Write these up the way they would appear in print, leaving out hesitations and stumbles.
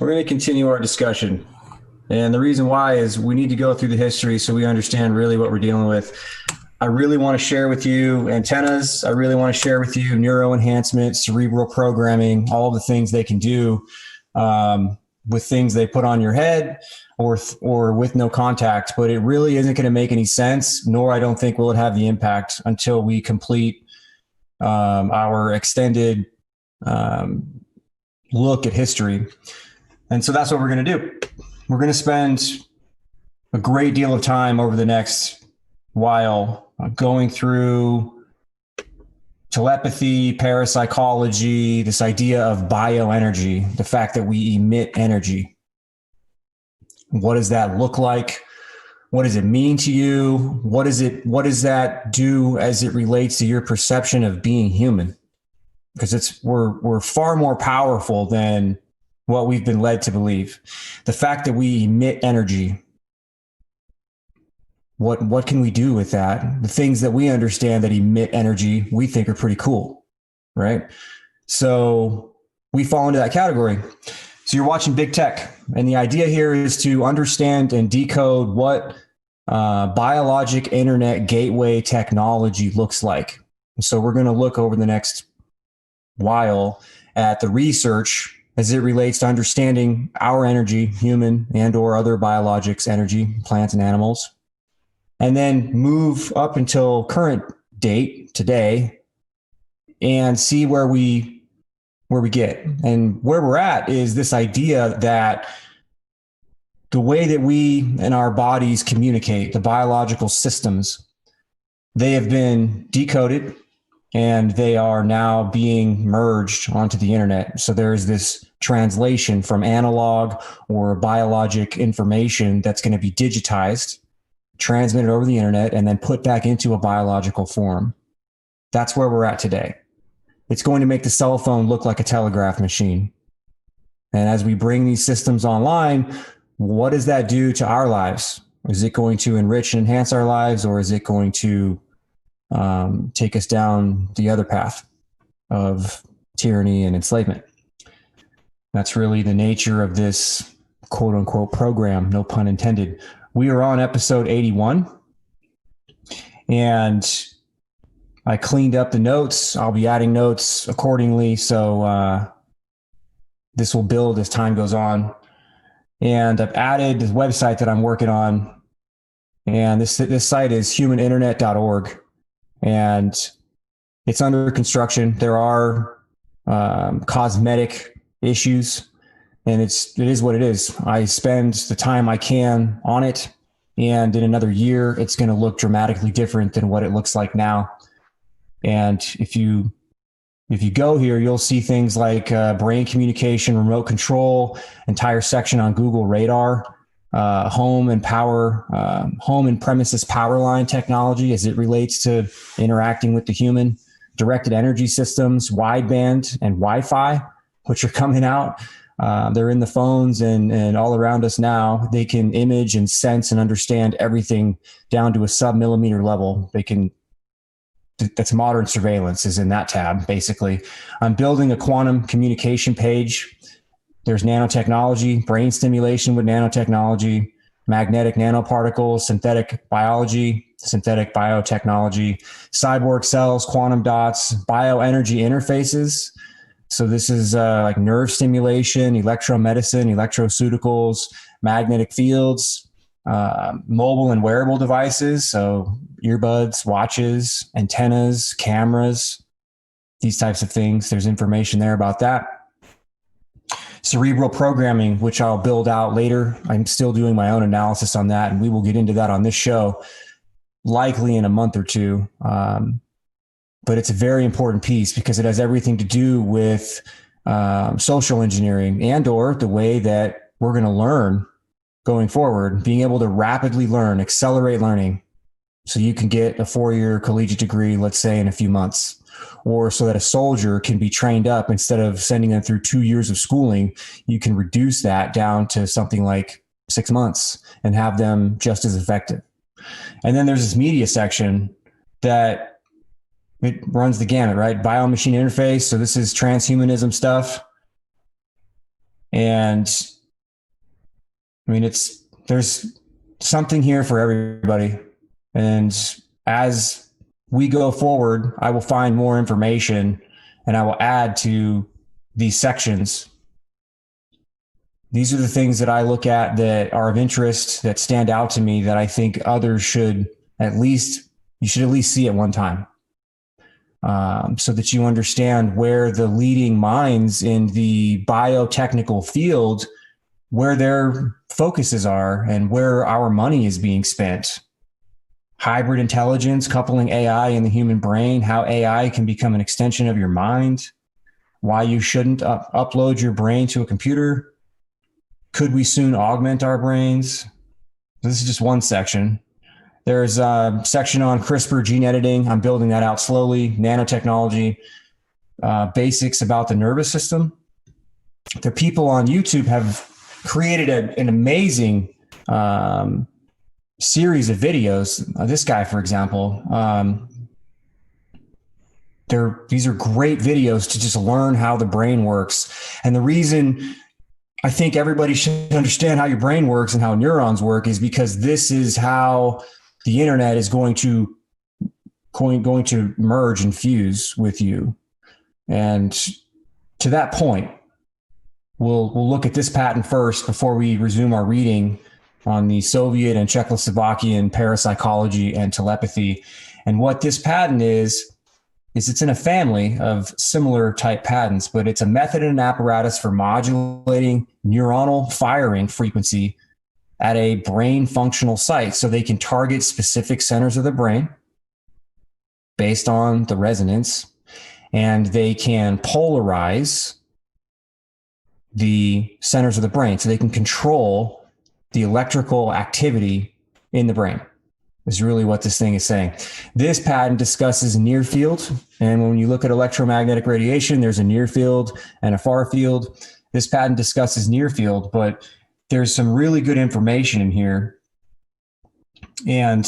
We're going to continue our discussion. And the reason why is we need to go through the history so we understand really what we're dealing with. I really want to share with you antennas. I really want to share with you neuro enhancement, cerebral programming, all of the things they can do with things they put on your head or with no contact. But it really isn't going to make any sense, nor I don't think will it have the impact until we complete our extended look at history. And so that's what we're going to do. We're going to spend a great deal of time over the next while going through telepathy, parapsychology, this idea of bioenergy, the fact that we emit energy. What does that look like? What does it mean to you? What does that do as it relates to your perception of being human? Because we're far more powerful than what we've been led to believe. The fact that we emit energy, what can we do with that? The things that we understand that emit energy, we think are pretty cool, right? So we fall into that category. So you're watching big tech, and the idea here is to understand and decode what biologic internet gateway technology looks like. So we're going to look over the next while at the research as it relates to understanding our energy, human and or other biologics energy, plants and animals, and then move up until current date today and see where we get. And where we're at is this idea that the way that we and our bodies communicate, the biological systems, they have been decoded and they are now being merged onto the internet. So there's this translation from analog or biologic information that's going to be digitized, transmitted over the internet, and then put back into a biological form. That's where we're at today. It's going to make the cell phone look like a telegraph machine. And as we bring these systems online, what does that do to our lives? Is it going to enrich and enhance our lives, or is it going to take us down the other path of tyranny and enslavement? That's really the nature of this quote unquote program, no pun intended. We are on episode 81, and I cleaned up the notes. I'll be adding notes accordingly. So this will build as time goes on. And I've added the website that I'm working on. And this site is humaninternet.org. And it's under construction. There are cosmetic issues, and it is what it is. I spend the time I can on it, and in another year, it's going to look dramatically different than what it looks like now. And if you go here, you'll see things like brain communication, remote control, entire section on Google Radar, home and premises power line technology as it relates to interacting with the human, directed energy systems, wideband and Wi-Fi, which are coming out. They're in the phones and all around us now. They can image and sense and understand everything down to a sub-millimeter level. That's modern surveillance is in that tab, basically. I'm building a quantum communication page. There's nanotechnology, brain stimulation with nanotechnology, magnetic nanoparticles, synthetic biology, synthetic biotechnology, cyborg cells, quantum dots, bioenergy interfaces. So this is like nerve stimulation, electromedicine, electroceuticals, magnetic fields, mobile and wearable devices. So earbuds, watches, antennas, cameras, these types of things. There's information there about that. Cerebral programming, which I'll build out later. I'm still doing my own analysis on that, and we will get into that on this show, likely in a month or two. But it's a very important piece because it has everything to do with social engineering and or the way that we're going to learn going forward, being able to rapidly learn, accelerate learning. So you can get a 4-year collegiate degree, let's say in a few months, or so that a soldier can be trained up instead of sending them through 2 years of schooling. You can reduce that down to something like 6 months and have them just as effective. And then there's this media section that it runs the gamut, right? Bio-machine interface. So this is transhumanism stuff. And I mean, there's something here for everybody. And as we go forward, I will find more information and I will add to these sections. These are the things that I look at that are of interest, that stand out to me, that I think others should at least see at one time. So that you understand where the leading minds in the biotechnical field, where their focuses are and where our money is being spent. Hybrid intelligence, coupling AI and the human brain, how AI can become an extension of your mind, why you shouldn't upload your brain to a computer. Could we soon augment our brains? This is just one section. There's a section on CRISPR gene editing. I'm building that out slowly. Nanotechnology, basics about the nervous system. The people on YouTube have created an amazing series of videos. This guy, for example, these are great videos to just learn how the brain works. And the reason I think everybody should understand how your brain works and how neurons work is because this is how the internet is going to merge and fuse with you. And to that point, we'll look at this patent first before we resume our reading on the Soviet and Czechoslovakian parapsychology and telepathy. And what this patent is it's in a family of similar type patents, but it's a method and an apparatus for modulating neuronal firing frequency at a brain functional site so they can target specific centers of the brain based on the resonance, and they can polarize the centers of the brain so they can control the electrical activity in the brain. Is really what this thing is saying. This patent discusses near field. And when you look at electromagnetic radiation, there's a near field and a far field. This patent discusses near field, but there's some really good information in here. And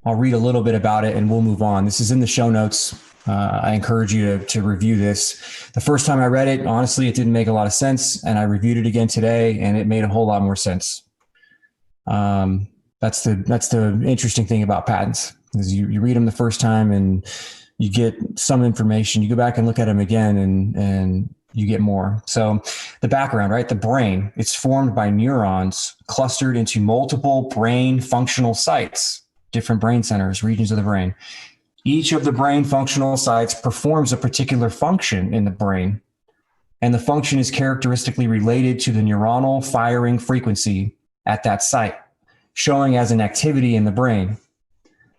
I'll read a little bit about it and we'll move on. This is in the show notes. I encourage you to review this. The first time I read it, honestly, it didn't make a lot of sense. And I reviewed it again today and it made a whole lot more sense. That's the interesting thing about patents is you read them the first time and you get some information. You go back and look at them again and you get more. So the background, right? The brain, it's formed by neurons clustered into multiple brain functional sites, different brain centers, regions of the brain. Each of the brain functional sites performs a particular function in the brain, and the function is characteristically related to the neuronal firing frequency at that site, showing as an activity in the brain,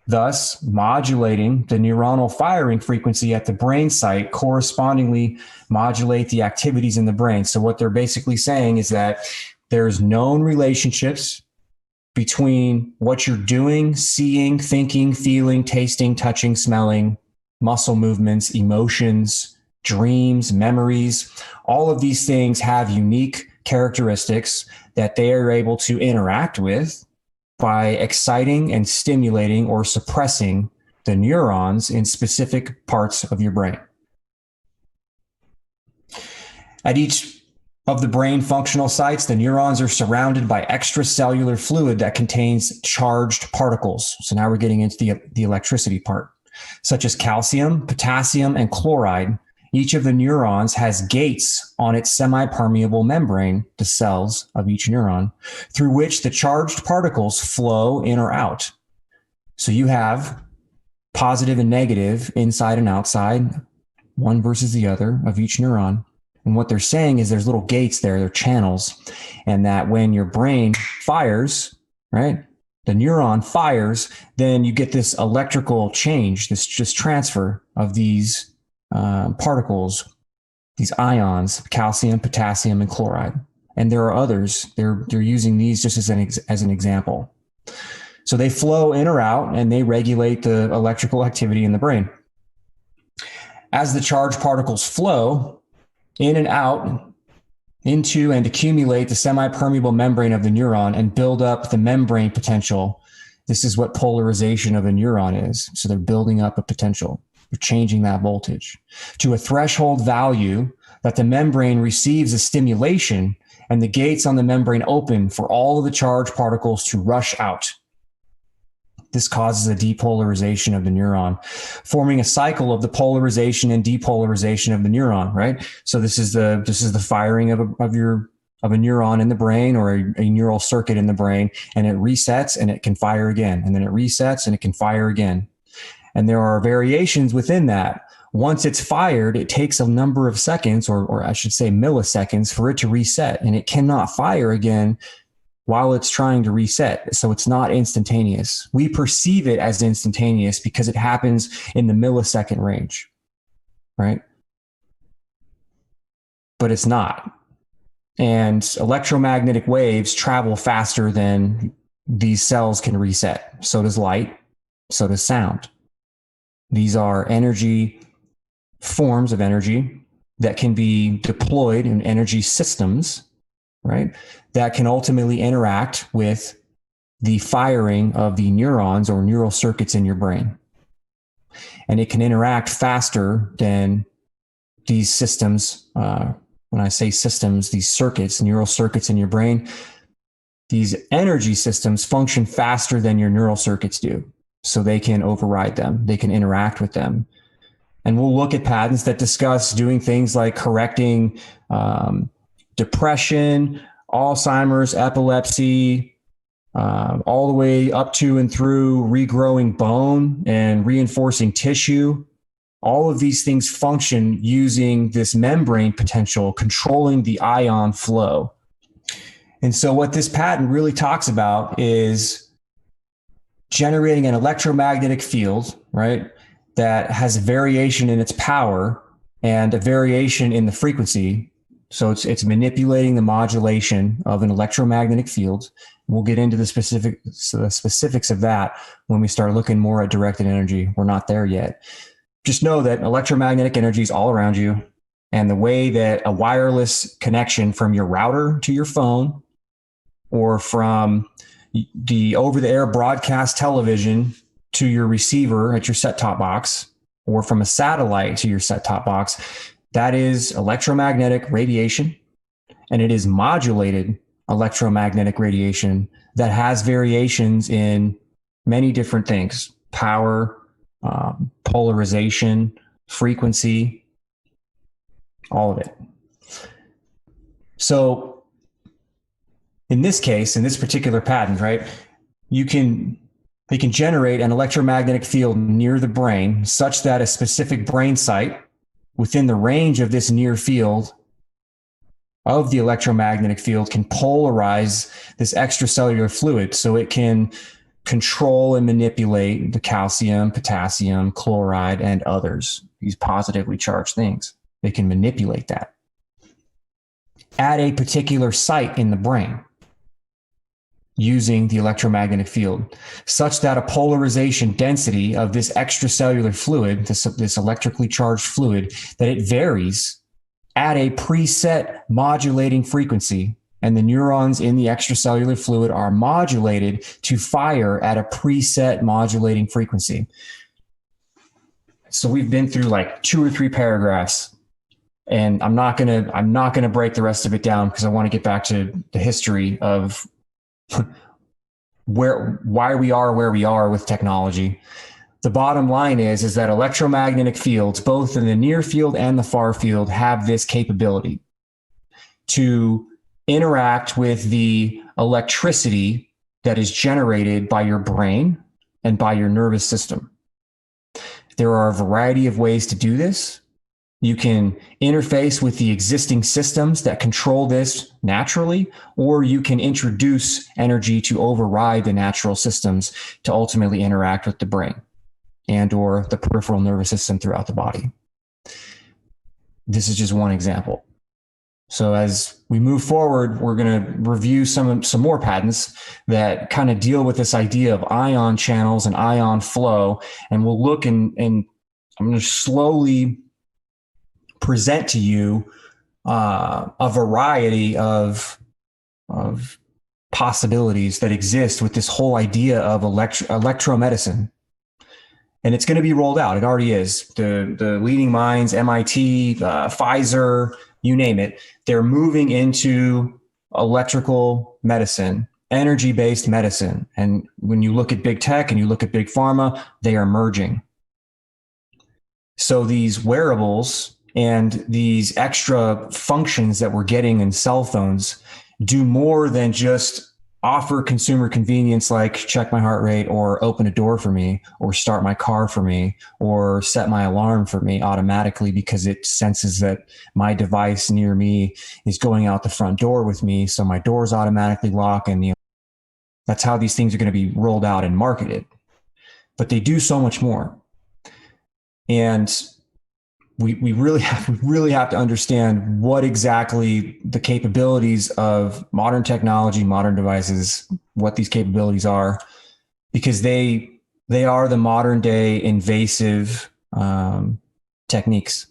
thus modulating the neuronal firing frequency at the brain site correspondingly modulate the activities in the brain. So what they're basically saying is that there's known relationships between what you're doing, seeing, thinking, feeling, tasting, touching, smelling, muscle movements, emotions, dreams, memories. All of these things have unique characteristics that they are able to interact with by exciting and stimulating or suppressing the neurons in specific parts of your brain. At each of the brain functional sites, the neurons are surrounded by extracellular fluid that contains charged particles. So now we're getting into the electricity part, such as calcium, potassium, and chloride. Each of the neurons has gates on its semi-permeable membrane, the cells of each neuron, through which the charged particles flow in or out. So you have positive and negative inside and outside, one versus the other of each neuron. And what they're saying is there's little gates there, they're channels, and that when your brain fires, right, the neuron fires, then you get this electrical change, this just transfer of these particles, these ions, calcium, potassium, and chloride. And there are others. They're using these just as an example. So they flow in or out, and they regulate the electrical activity in the brain. As the charged particles flow in and out into and accumulate the semi-permeable membrane of the neuron and build up the membrane potential, this is what polarization of a neuron is. So they're building up a potential. You're changing that voltage to a threshold value that the membrane receives a stimulation and the gates on the membrane open for all of the charged particles to rush out. This causes a depolarization of the neuron, forming a cycle of the polarization and depolarization of the neuron, right? So this is the firing of a neuron in the brain, or a neural circuit in the brain, and it resets and it can fire again, and then it resets and it can fire again. And there are variations within that. Once it's fired, it takes a number of seconds, or I should say milliseconds, for it to reset, and it cannot fire again while it's trying to reset. So it's not instantaneous. We perceive it as instantaneous because it happens in the millisecond range, right? But it's not. And electromagnetic waves travel faster than these cells can reset. So does light, so does sound. These are forms of energy that can be deployed in energy systems, right? That can ultimately interact with the firing of the neurons or neural circuits in your brain. And it can interact faster than these systems. When I say systems, these circuits, neural circuits in your brain, these energy systems function faster than your neural circuits do. So they can override them. They can interact with them. And we'll look at patents that discuss doing things like correcting depression, Alzheimer's, epilepsy, all the way up to and through regrowing bone and reinforcing tissue. All of these things function using this membrane potential, controlling the ion flow. And so what this patent really talks about is generating an electromagnetic field, right, that has variation in its power and a variation in the frequency. So it's manipulating the modulation of an electromagnetic field. We'll get into the specifics of that when we start looking more at directed energy. We're not there yet. Just know that electromagnetic energy is all around you, and the way that a wireless connection from your router to your phone, or from the over-the-air broadcast television to your receiver at your set-top box, or from a satellite to your set-top box, that is electromagnetic radiation, and it is modulated electromagnetic radiation that has variations in many different things: power, polarization, frequency, all of it. So in this case, in this particular patent, right, they can generate an electromagnetic field near the brain such that a specific brain site within the range of this near field of the electromagnetic field can polarize this extracellular fluid, so it can control and manipulate the calcium, potassium, chloride, and others, these positively charged things. They can manipulate that at a particular site in the brain using the electromagnetic field, such that a polarization density of this extracellular fluid, this electrically charged fluid, that it varies at a preset modulating frequency, and the neurons in the extracellular fluid are modulated to fire at a preset modulating frequency. So we've been through like 2 or 3 paragraphs, and I'm not gonna break the rest of it down because I want to get back to the history of why we are where we are with technology. The bottom line is that electromagnetic fields, both in the near field and the far field, have this capability to interact with the electricity that is generated by your brain and by your nervous system. There are a variety of ways to do this. You can interface with the existing systems that control this naturally, or you can introduce energy to override the natural systems to ultimately interact with the brain and or the peripheral nervous system throughout the body. This is just one example. So as we move forward, we're going to review some more patents that kind of deal with this idea of ion channels and ion flow. And we'll look and I'm going to slowly present to you a variety of possibilities that exist with this whole idea of electromedicine. And it's going to be rolled out. It already is. The leading minds, MIT, Pfizer, you name it, they're moving into electrical medicine, energy-based medicine. And when you look at big tech and you look at big pharma, they are merging. So these wearables and these extra functions that we're getting in cell phones do more than just offer consumer convenience, like check my heart rate or open a door for me or start my car for me or set my alarm for me automatically because it senses that my device near me is going out the front door with me. So my doors automatically lock, and that's how these things are going to be rolled out and marketed. But they do so much more. And we really have to understand what exactly the capabilities of modern technology, modern devices, what these capabilities are, because they are the modern day invasive techniques.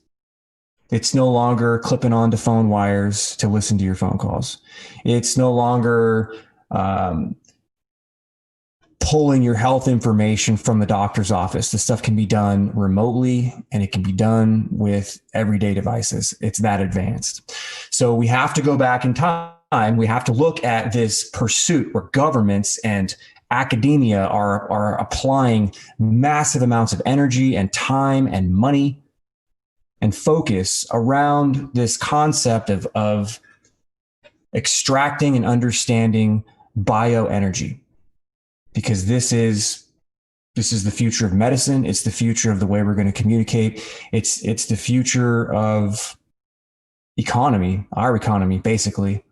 It's no longer clipping onto phone wires to listen to your phone calls. It's no longer pulling your health information from the doctor's office. This stuff can be done remotely, and it can be done with everyday devices. It's that advanced. So we have to go back in time. We have to look at this pursuit where governments and academia are applying massive amounts of energy and time and money and focus around this concept of extracting and understanding bioenergy. Because this is the future of medicine. It's the future of the way we're going to communicate. It's the future of economy, our economy, basically.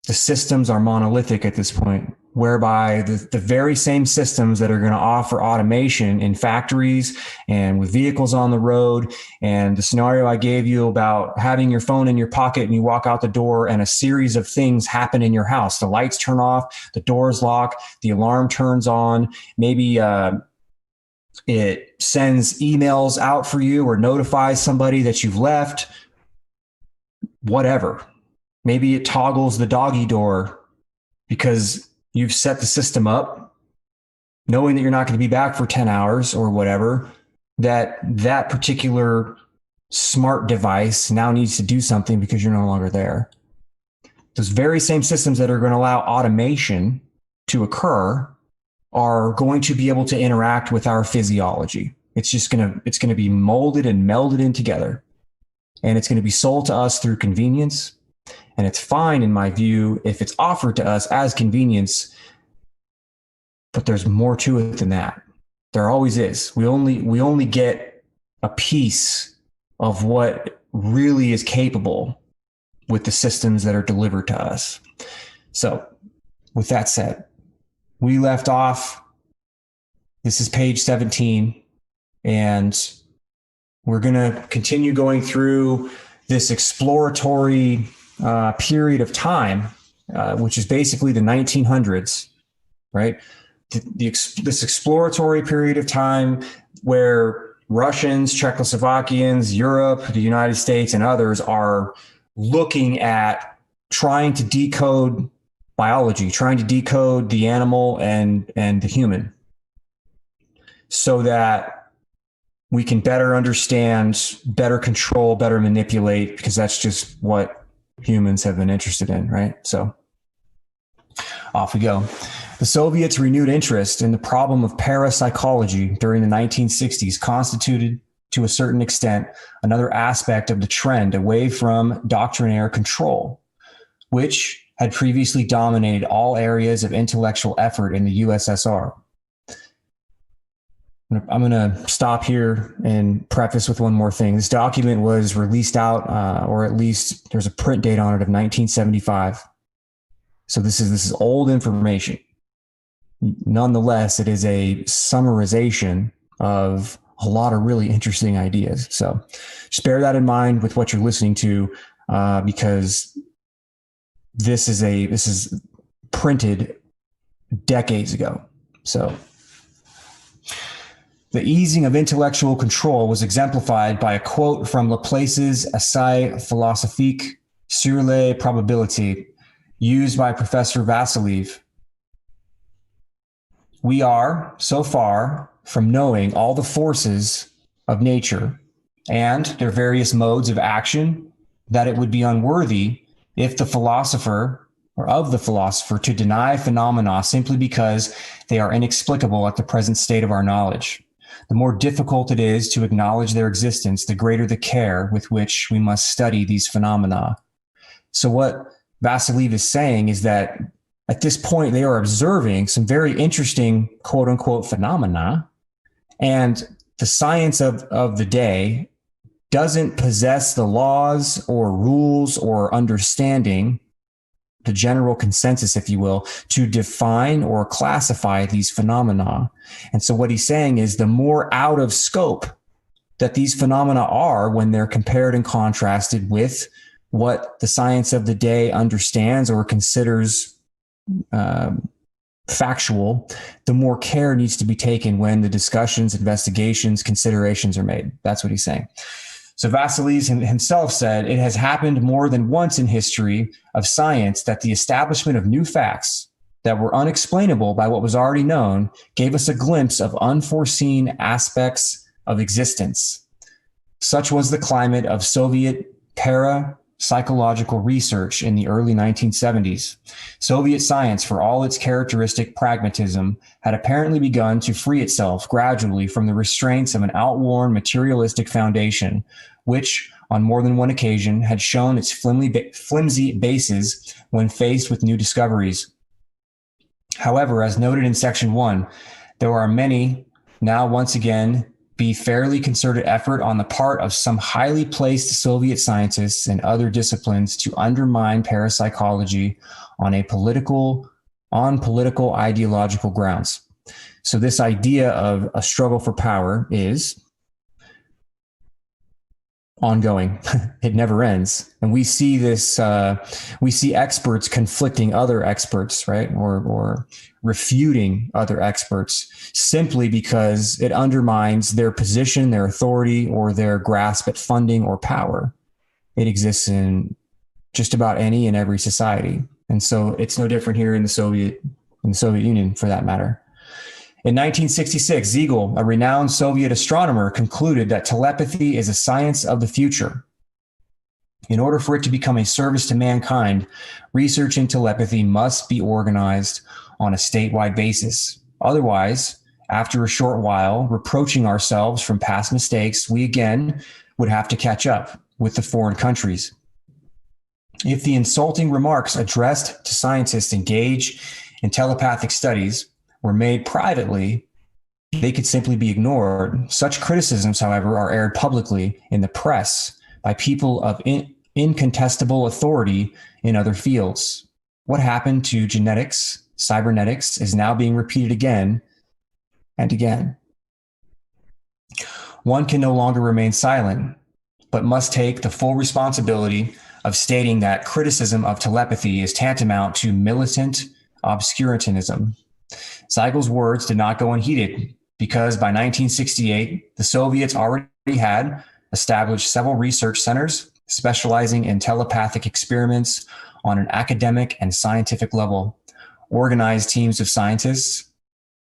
The systems are monolithic at this point, whereby the very same systems that are going to offer automation in factories and with vehicles on the road, and the scenario I gave you about having your phone in your pocket and you walk out the door and a series of things happen in your house. The lights turn off, the doors lock, the alarm turns on, maybe it sends emails out for you or notifies somebody that you've left, whatever. Maybe it toggles the doggy door because you've set the system up knowing that you're not going to be back for 10 hours or whatever, that particular smart device now needs to do something because you're no longer there. Those very same systems that are going to allow automation to occur are going to be able to interact with our physiology. It's going to be molded and melded in together, and it's going to be sold to us through convenience. And it's fine, in my view, if it's offered to us as convenience, but there's more to it than that. There always is. We only get a piece of what really is capable with the systems that are delivered to us. So with that said, we left off, this is page 17, and we're going to continue going through this exploratory period of time, which is basically the 1900s, right? This exploratory period of time where Russians, Czechoslovakians, Europe, the United States, and others are looking at trying to decode biology, trying to decode the animal and the human, so that we can better understand, better control, better manipulate, because that's just what humans have been interested in, right? So off we go. The Soviets' renewed interest in the problem of parapsychology during the 1960s constituted, to a certain extent, another aspect of the trend away from doctrinaire control, which had previously dominated all areas of intellectual effort in the USSR. I'm going to stop here and preface with one more thing. This document was released out, or at least there's a print date on it of 1975. So this is old information. Nonetheless, it is a summarization of a lot of really interesting ideas. So just bear that in mind with what you're listening to, because this is printed decades ago. So the easing of intellectual control was exemplified by a quote from Laplace's Essai philosophique sur les probabilités, used by Professor Vassiliev. We are, so far, from knowing all the forces of nature and their various modes of action that it would be unworthy if the philosopher or of the philosopher to deny phenomena simply because they are inexplicable at the present state of our knowledge. The more difficult it is to acknowledge their existence, the greater the care with which we must study these phenomena. So what Vasilev is saying is that at this point, they are observing some very interesting quote unquote phenomena, and the science of the day doesn't possess the laws or rules or understanding, the general consensus, if you will, to define or classify these phenomena. And so what he's saying is the more out of scope that these phenomena are when they're compared and contrasted with what the science of the day understands or considers factual, the more care needs to be taken when the discussions, investigations, considerations are made. That's what he's saying. So Vasilev himself said, it has happened more than once in history of science that the establishment of new facts that were unexplainable by what was already known gave us a glimpse of unforeseen aspects of existence. Such was the climate of Soviet parapsychological research in the early 1970s. Soviet science, for all its characteristic pragmatism, had apparently begun to free itself gradually from the restraints of an outworn materialistic foundation, which, on more than one occasion, had shown its flimsy bases when faced with new discoveries. However, as noted in Section 1, there are many now once again be fairly concerted effort on the part of some highly placed Soviet scientists and other disciplines to undermine parapsychology on political ideological grounds. So this idea of a struggle for power is ongoing. It never ends. And we see this, we see experts conflicting other experts, right? Or refuting other experts simply because it undermines their position, their authority, or their grasp at funding or power. It exists in just about any and every society. And so it's no different here in the Soviet Union for that matter. In 1966, Ziegel, a renowned Soviet astronomer, concluded that telepathy is a science of the future. In order for it to become a service to mankind, research in telepathy must be organized on a statewide basis. Otherwise, after a short while, reproaching ourselves from past mistakes, we again would have to catch up with the foreign countries. If the insulting remarks addressed to scientists engaged in telepathic studies were made privately, they could simply be ignored. Such criticisms, however, are aired publicly in the press by people of incontestable authority in other fields. What happened to genetics, cybernetics is now being repeated again and again. One can no longer remain silent, but must take the full responsibility of stating that criticism of telepathy is tantamount to militant obscurantism. Ziegel's words did not go unheeded because by 1968, the Soviets already had established several research centers specializing in telepathic experiments on an academic and scientific level, organized teams of scientists,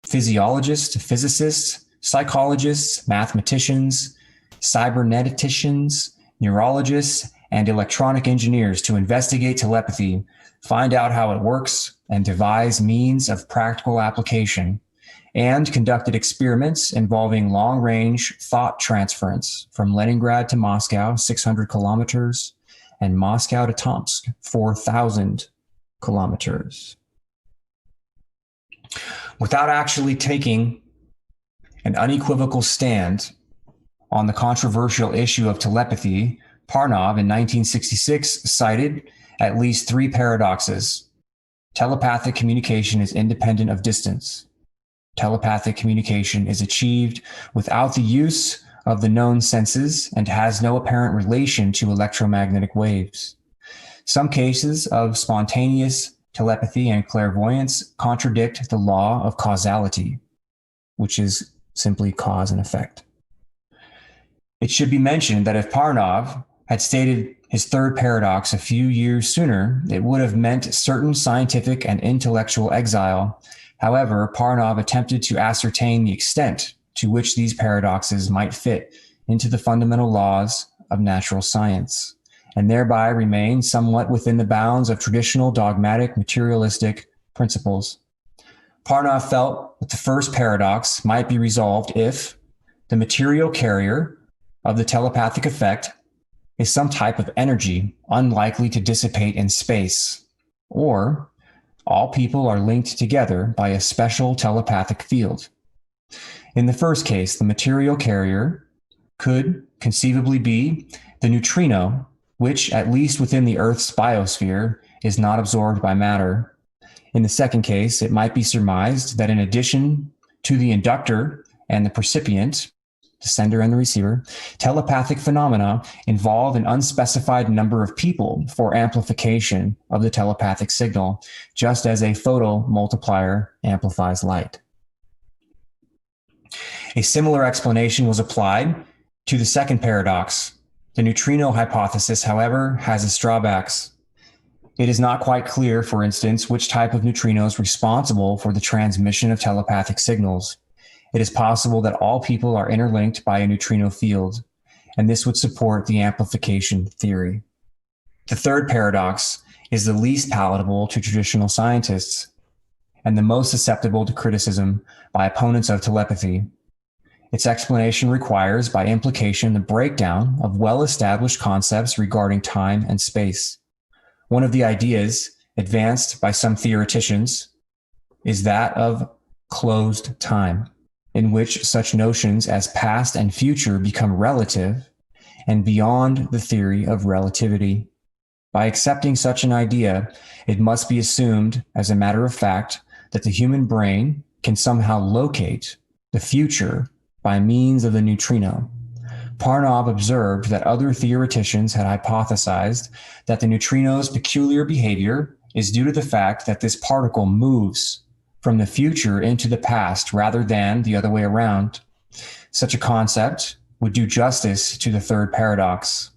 physiologists, physicists, psychologists, mathematicians, cyberneticians, neurologists, and electronic engineers to investigate telepathy, find out how it works, and devise means of practical application, and conducted experiments involving long-range thought transference from Leningrad to Moscow, 600 kilometers, and Moscow to Tomsk, 4,000 kilometers. Without actually taking an unequivocal stand on the controversial issue of telepathy, Parnov in 1966 cited at least three paradoxes. Telepathic communication is independent of distance. Telepathic communication is achieved without the use of the known senses and has no apparent relation to electromagnetic waves. Some cases of spontaneous telepathy and clairvoyance contradict the law of causality, which is simply cause and effect. It should be mentioned that if Parnov had stated his third paradox a few years sooner, it would have meant certain scientific and intellectual exile. However, Parnov attempted to ascertain the extent to which these paradoxes might fit into the fundamental laws of natural science, and thereby remain somewhat within the bounds of traditional dogmatic materialistic principles. Parnov felt that the first paradox might be resolved if the material carrier of the telepathic effect is some type of energy unlikely to dissipate in space, or all people are linked together by a special telepathic field. In the first case, the material carrier could conceivably be the neutrino, which, at least within the Earth's biosphere, is not absorbed by matter. In the second case, it might be surmised that in addition to the inductor and the percipient, the sender and the receiver, telepathic phenomena involve an unspecified number of people for amplification of the telepathic signal, just as a photomultiplier amplifies light. A similar explanation was applied to the second paradox. The neutrino hypothesis, however, has its drawbacks. It is not quite clear, for instance, which type of neutrino is responsible for the transmission of telepathic signals. It is possible that all people are interlinked by a neutrino field, and this would support the amplification theory. The third paradox is the least palatable to traditional scientists and the most susceptible to criticism by opponents of telepathy. Its explanation requires, by implication, the breakdown of well-established concepts regarding time and space. One of the ideas advanced by some theoreticians is that of closed time, in which such notions as past and future become relative and beyond the theory of relativity. By accepting such an idea, it must be assumed, as a matter of fact, that the human brain can somehow locate the future by means of the neutrino. Parnov observed that other theoreticians had hypothesized that the neutrino's peculiar behavior is due to the fact that this particle moves from the future into the past rather than the other way around. Such a concept would do justice to the third paradox.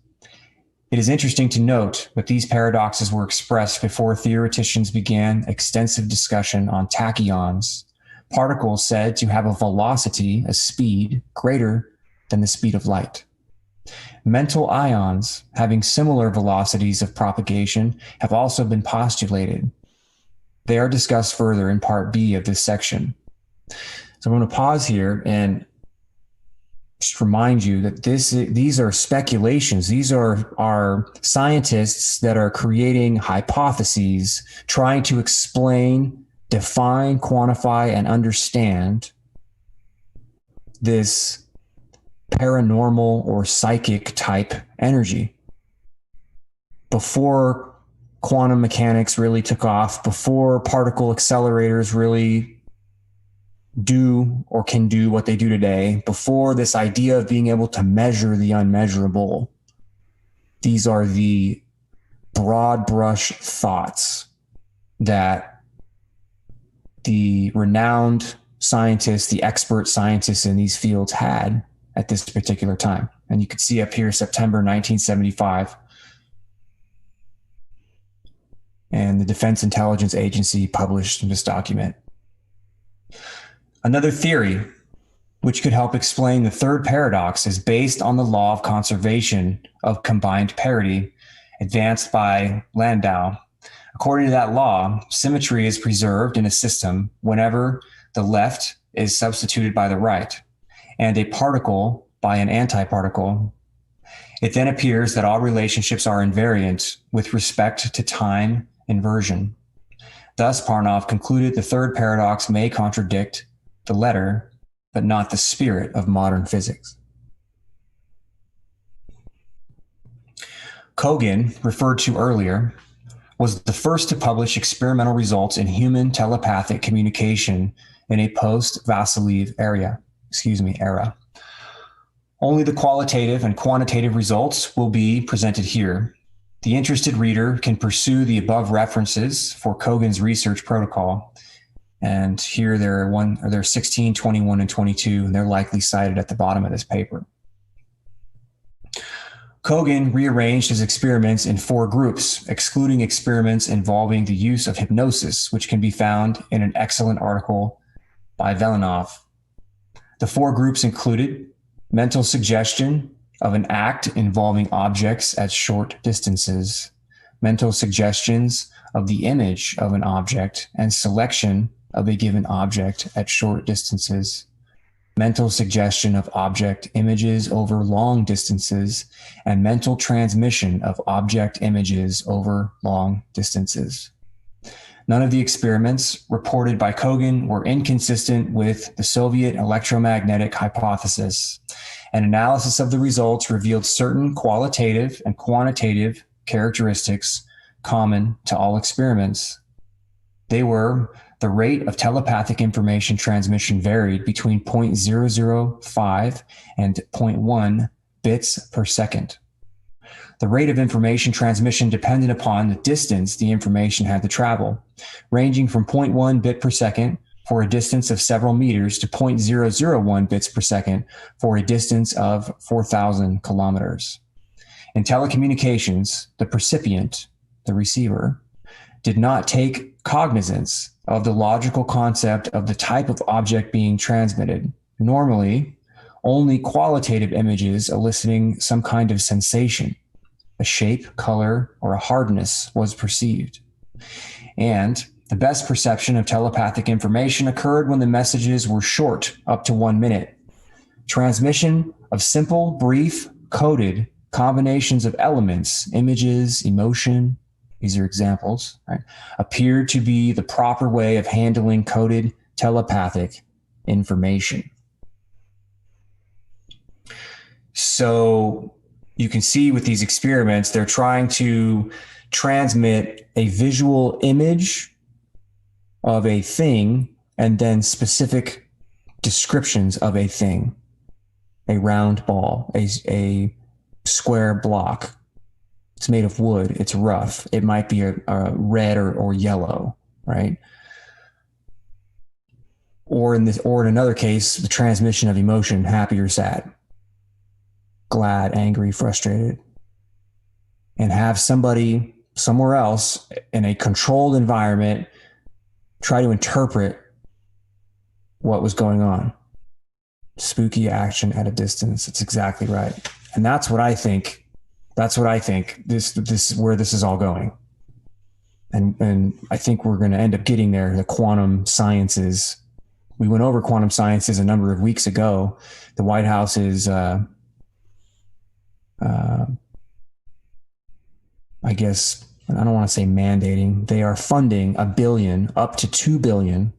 It is interesting to note that these paradoxes were expressed before theoreticians began extensive discussion on tachyons, particles said to have a velocity, a speed, greater than the speed of light. Mental ions, having similar velocities of propagation, have also been postulated. They are discussed further in part B of this section. So I'm going to pause here and just remind you that these are speculations. These are scientists that are creating hypotheses, trying to explain, define, quantify, and understand this paranormal or psychic type energy. Before quantum mechanics really took off, before particle accelerators really do or can do what they do today, before this idea of being able to measure the unmeasurable, these are the broad brush thoughts that the renowned scientists, the expert scientists in these fields had at this particular time. And you can see up here, September 1975. And the Defense Intelligence Agency published this document. Another theory which could help explain the third paradox is based on the law of conservation of combined parity advanced by Landau. According to that law, symmetry is preserved in a system whenever the left is substituted by the right and a particle by an antiparticle. It then appears that all relationships are invariant with respect to time inversion. Thus, Parnov concluded the third paradox may contradict the letter, but not the spirit of modern physics. Kogan, referred to earlier, was the first to publish experimental results in human telepathic communication in a post-Vassiliev era. Only the qualitative and quantitative results will be presented here. The interested reader can pursue the above references for Kogan's research protocol. And here there are 16, 21, and 22, and they're likely cited at the bottom of this paper. Kogan rearranged his experiments in 4 groups, excluding experiments involving the use of hypnosis, which can be found in an excellent article by Velinov. The four groups included mental suggestion of an act involving objects at short distances, mental suggestions of the image of an object and selection of a given object at short distances, mental suggestion of object images over long distances, and mental transmission of object images over long distances. None of the experiments reported by Kogan were inconsistent with the Soviet electromagnetic hypothesis. An analysis of the results revealed certain qualitative and quantitative characteristics common to all experiments. They were: the rate of telepathic information transmission varied between 0.005 and 0.1 bits per second. The rate of information transmission depended upon the distance the information had to travel, ranging from 0.1 bit per second for a distance of several meters to 0.001 bits per second for a distance of 4,000 kilometers. In telecommunications, the percipient, the receiver, did not take cognizance of the logical concept of the type of object being transmitted. Normally, only qualitative images eliciting some kind of sensation, a shape, color, or a hardness was perceived. And the best perception of telepathic information occurred when the messages were short, up to 1 minute. Transmission of simple, brief, coded combinations of elements, images, emotion, these are examples, right, appeared to be the proper way of handling coded telepathic information. So you can see with these experiments, they're trying to transmit a visual image of a thing and then specific descriptions of a thing. A round ball, a square block. It's made of wood. It's rough. It might be a red or yellow, right? Or in another case, the transmission of emotion, happy or sad, glad, angry, frustrated, and have somebody somewhere else in a controlled environment try to interpret what was going on. Spooky action at a distance. It's exactly right. And that's what I think. This where this is all going. And I think we're going to end up getting there. The quantum sciences. We went over quantum sciences a number of weeks ago. The White House is, I guess, I don't want to say mandating. They are funding $1 billion up to $2 billion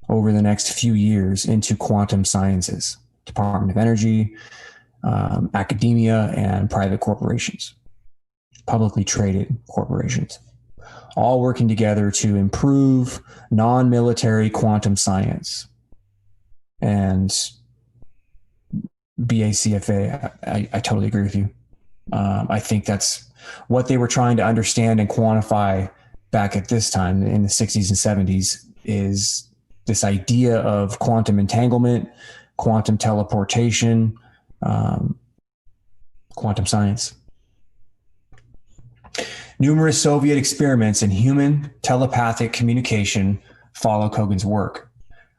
over the next few years into quantum sciences. Department of Energy, academia, and private corporations, publicly traded corporations, all working together to improve non-military quantum science. And BACFA, I totally agree with you. I think that's what they were trying to understand and quantify back at this time in the 60s and 70s, is this idea of quantum entanglement, quantum teleportation, quantum science. Numerous Soviet experiments in human telepathic communication follow Kogan's work.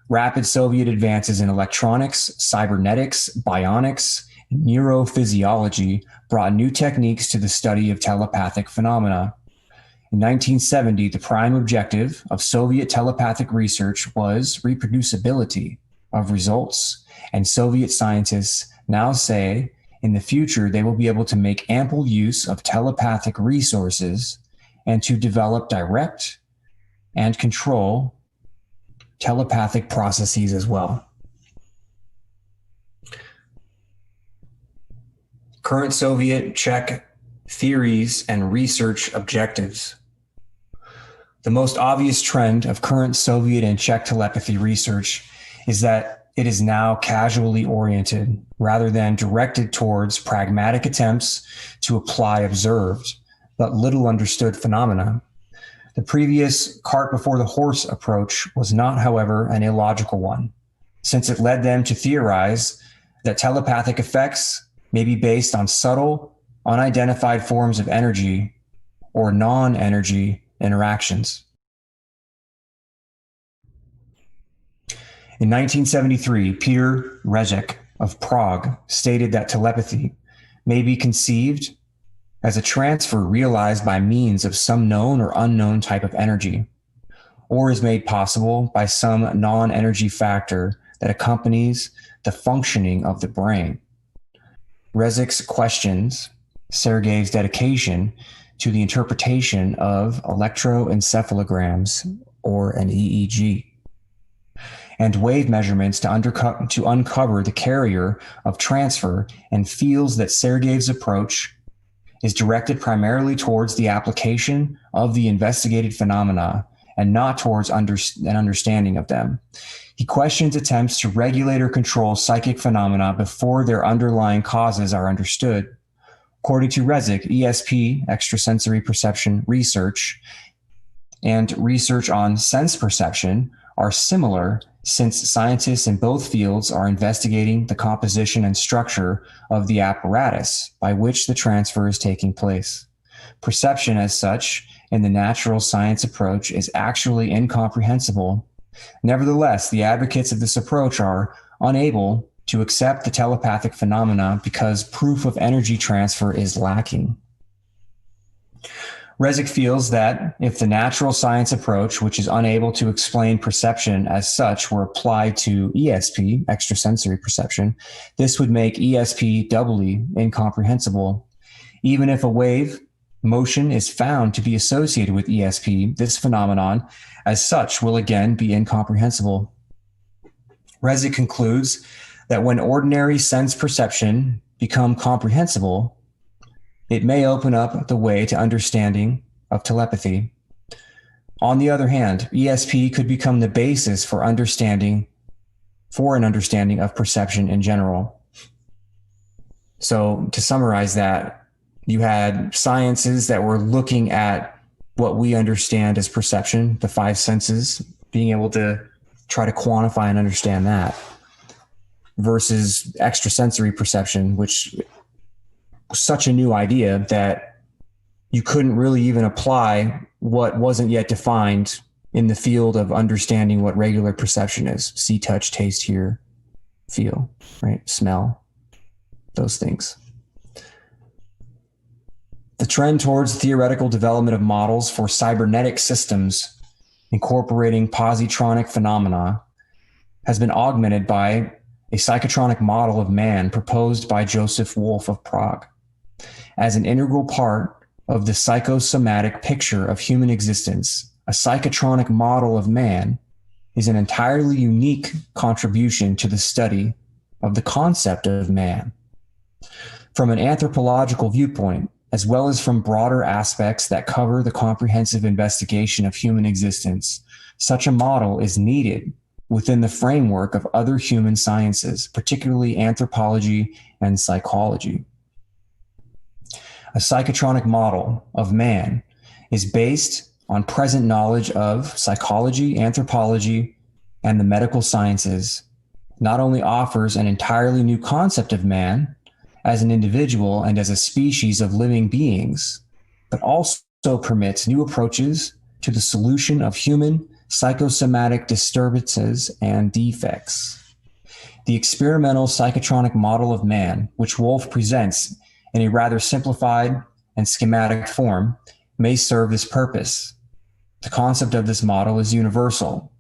Rapid Soviet advances in electronics, cybernetics, bionics, and neurophysiology brought new techniques to the study of telepathic phenomena. In 1970, the prime objective of Soviet telepathic research was reproducibility of results, and Soviet scientists now say in the future they will be able to make ample use of telepathic resources and to develop, direct, and control telepathic processes as well. Current Soviet Czech theories and research objectives. The most obvious trend of current Soviet and Czech telepathy research is that it is now casually oriented rather than directed towards pragmatic attempts to apply observed but little understood phenomena. The previous cart before the horse approach was not, however, an illogical one, since it led them to theorize that telepathic effects may be based on subtle, unidentified forms of energy or non-energy interactions. In 1973, Peter Rezek of Prague stated that telepathy may be conceived as a transfer realized by means of some known or unknown type of energy, or is made possible by some non-energy factor that accompanies the functioning of the brain. Rezek's questions Sergey's dedication to the interpretation of electroencephalograms, or an EEG, and wave measurements to uncover the carrier of transfer, and feels that Sergey's approach is directed primarily towards the application of the investigated phenomena and not towards an understanding of them. He questions attempts to regulate or control psychic phenomena before their underlying causes are understood. According to Rezek, ESP, extrasensory perception research, and research on sense perception are similar, since scientists in both fields are investigating the composition and structure of the apparatus by which the transfer is taking place. Perception as such in the natural science approach is actually incomprehensible. Nevertheless, the advocates of this approach are unable to accept the telepathic phenomena because proof of energy transfer is lacking. Rezek feels that if the natural science approach, which is unable to explain perception as such, were applied to ESP, extrasensory perception, this would make ESP doubly incomprehensible. Even if a wave motion is found to be associated with ESP, this phenomenon as such will again be incomprehensible. Rezek concludes that when ordinary sense perception become comprehensible, it may open up the way to understanding of telepathy. On the other hand, ESP could become the basis for an understanding of perception in general. So to summarize that, you had sciences that were looking at what we understand as perception, the five senses, being able to try to quantify and understand that, versus extrasensory perception, which was such a new idea that you couldn't really even apply what wasn't yet defined in the field of understanding what regular perception is. See, touch, taste, hear, feel, right? Smell, those things. The trend towards theoretical development of models for cybernetic systems incorporating positronic phenomena has been augmented by a psychotronic model of man proposed by Joseph Wolff of Prague. As an integral part of the psychosomatic picture of human existence, a psychotronic model of man is an entirely unique contribution to the study of the concept of man. From an anthropological viewpoint, as well as from broader aspects that cover the comprehensive investigation of human existence, such a model is needed within the framework of other human sciences, particularly anthropology and psychology. A psychotronic model of man is based on present knowledge of psychology, anthropology, and the medical sciences. Not only offers an entirely new concept of man as an individual and as a species of living beings, but also permits new approaches to the solution of human psychosomatic disturbances and defects. The experimental psychotronic model of man, which Wolff presents in a rather simplified and schematic form, may serve this purpose. The concept of this model is universal.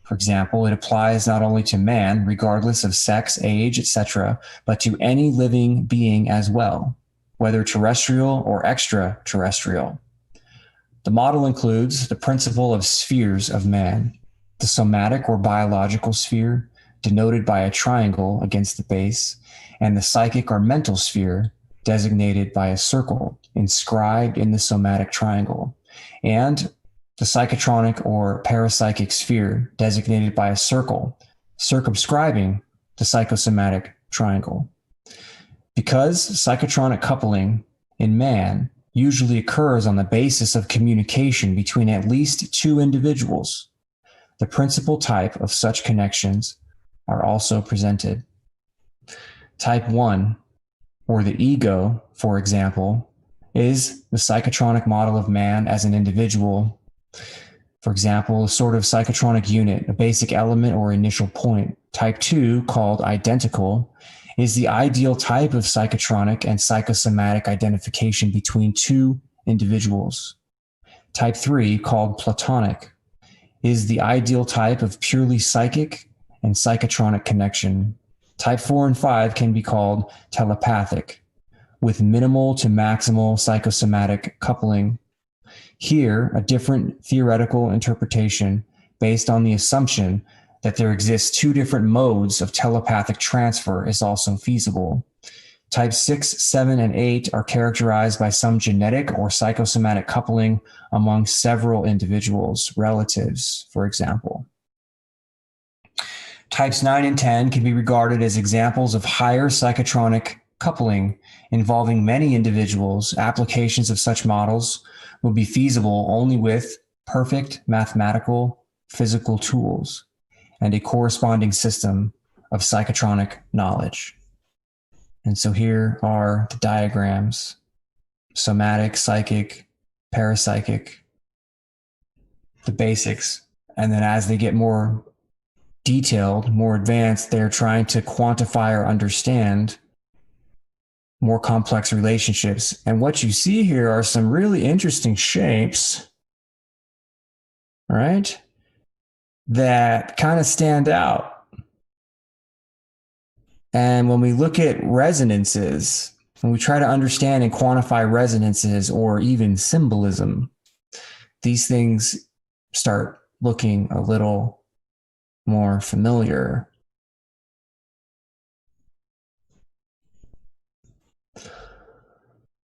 For example, it applies not only to man, regardless of sex, age, etc., but to any living being as well, whether terrestrial or extraterrestrial. The model includes the principle of spheres of man, the somatic or biological sphere, denoted by a triangle against the base, and the psychic or mental sphere, designated by a circle inscribed in the somatic triangle, and the psychotronic or parapsychic sphere, designated by a circle circumscribing the psychosomatic triangle. Because psychotronic coupling in man usually occurs on the basis of communication between at least two individuals, the principal type of such connections are also presented. Type 1, or the ego, for example, is the psychotronic model of man as an individual. For example, a sort of psychotronic unit, a basic element or initial point. Type 2, called identical, is the ideal type of psychotronic and psychosomatic identification between two individuals. Type 3, called platonic, is the ideal type of purely psychic and psychotronic connection. Type 4 and 5 can be called telepathic, with minimal to maximal psychosomatic coupling. Here, a different theoretical interpretation based on the assumption that there exists two different modes of telepathic transfer is also feasible. Type 6, 7, and 8 are characterized by some genetic or psychosomatic coupling among several individuals, relatives, for example. Types 9 and 10 can be regarded as examples of higher psychotronic coupling involving many individuals. Applications of such models will be feasible only with perfect mathematical, physical tools and a corresponding system of psychotronic knowledge. And so here are the diagrams: somatic, psychic, parapsychic, the basics. And then as they get more detailed, more advanced, they're trying to quantify or understand more complex relationships. And what you see here are some really interesting shapes, right, that kind of stand out. And when we look at resonances, when we try to understand and quantify resonances or even symbolism, these things start looking a little more familiar.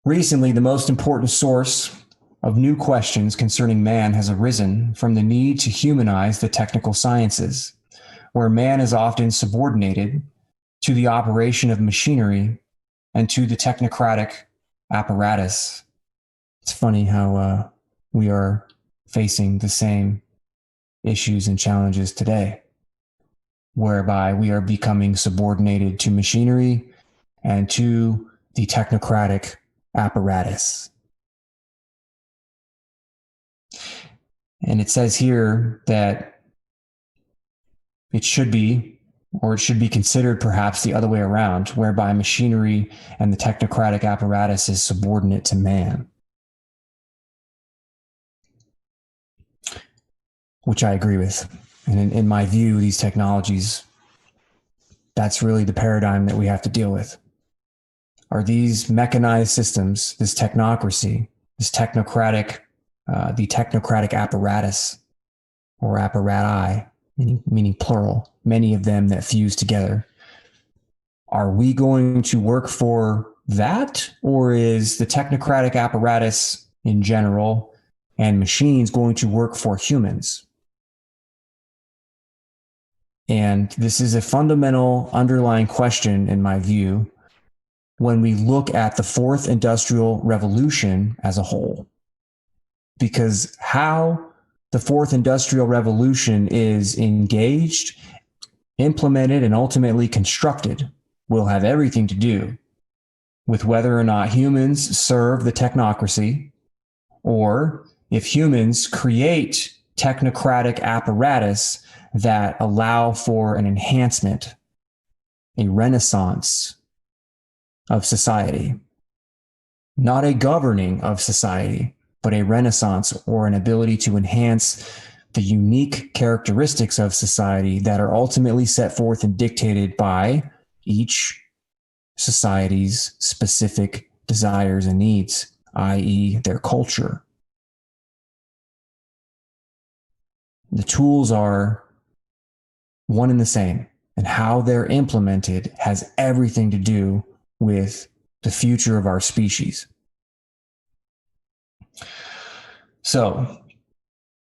Recently, the most important source of new questions concerning man has arisen from the need to humanize the technical sciences, where man is often subordinated to the operation of machinery and to the technocratic apparatus. It's funny how we are facing the same issues and challenges today, whereby we are becoming subordinated to machinery and to the technocratic apparatus. And it says here that it should be, or it should be considered perhaps the other way around, whereby machinery and the technocratic apparatus is subordinate to man. Which I agree with. And in my view, these technologies, that's really the paradigm that we have to deal with. Are these mechanized systems, this technocracy, this technocratic, the technocratic apparatus, or apparati, meaning plural, many of them that fuse together. Are we going to work for that? Or is the technocratic apparatus in general and machines going to work for humans? And this is a fundamental underlying question, in my view, when we look at the fourth industrial revolution as a whole. Because how the fourth industrial revolution is engaged, implemented, and ultimately constructed will have everything to do with whether or not humans serve the technocracy, or if humans create technocratic apparatus that allow for an enhancement, a renaissance of society. Not a governing of society, but a renaissance or an ability to enhance the unique characteristics of society that are ultimately set forth and dictated by each society's specific desires and needs, i.e., their culture. The tools are one and the same, and how they're implemented has everything to do with the future of our species. So,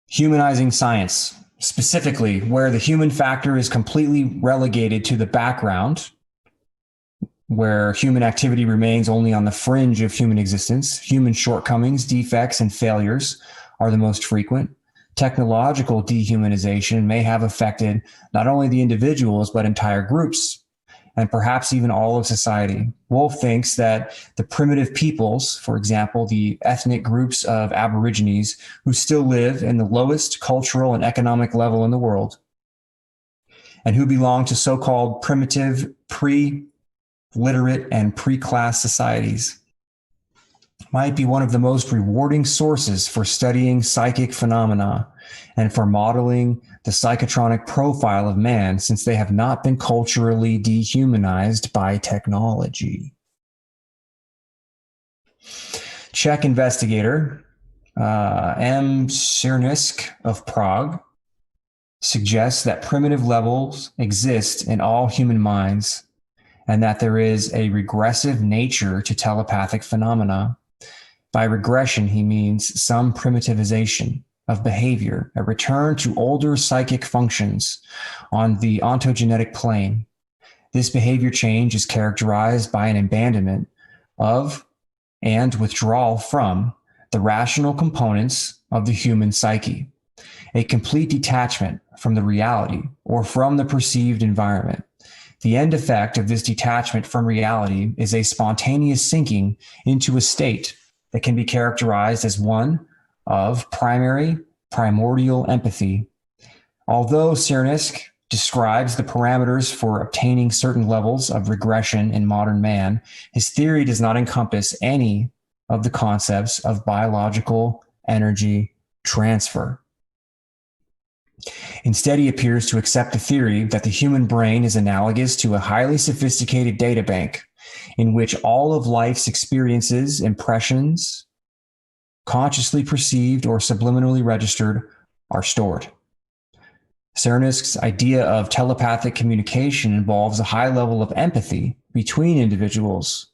humanizing science, specifically where the human factor is completely relegated to the background, where human activity remains only on the fringe of human existence. Human shortcomings, defects, and failures are the most frequent. Technological dehumanization may have affected not only the individuals, but entire groups. and perhaps even all of society. Wolf thinks that the primitive peoples, for example, the ethnic groups of Aborigines who still live in the lowest cultural and economic level in the world, and who belong to so-called primitive, pre-literate, and pre-class societies, might be one of the most rewarding sources for studying psychic phenomena and for modeling the psychotronic profile of man, since they have not been culturally dehumanized by technology. Czech investigator M. Cernisk of Prague suggests that primitive levels exist in all human minds and that there is a regressive nature to telepathic phenomena. By regression, he means some primitivization of behavior, a return to older psychic functions on the ontogenetic plane. This behavior change is characterized by an abandonment of and withdrawal from the rational components of the human psyche, a complete detachment from the reality or from the perceived environment. The end effect of this detachment from reality is a spontaneous sinking into a state that can be characterized as one of primordial empathy. Although Cernisk describes the parameters for obtaining certain levels of regression in modern man, his theory does not encompass any of the concepts of biological energy transfer. Instead, he appears to accept the theory that the human brain is analogous to a highly sophisticated data bank in which all of life's experiences, impressions, consciously perceived or subliminally registered, are stored. Cernisk's idea of telepathic communication involves a high level of empathy between individuals.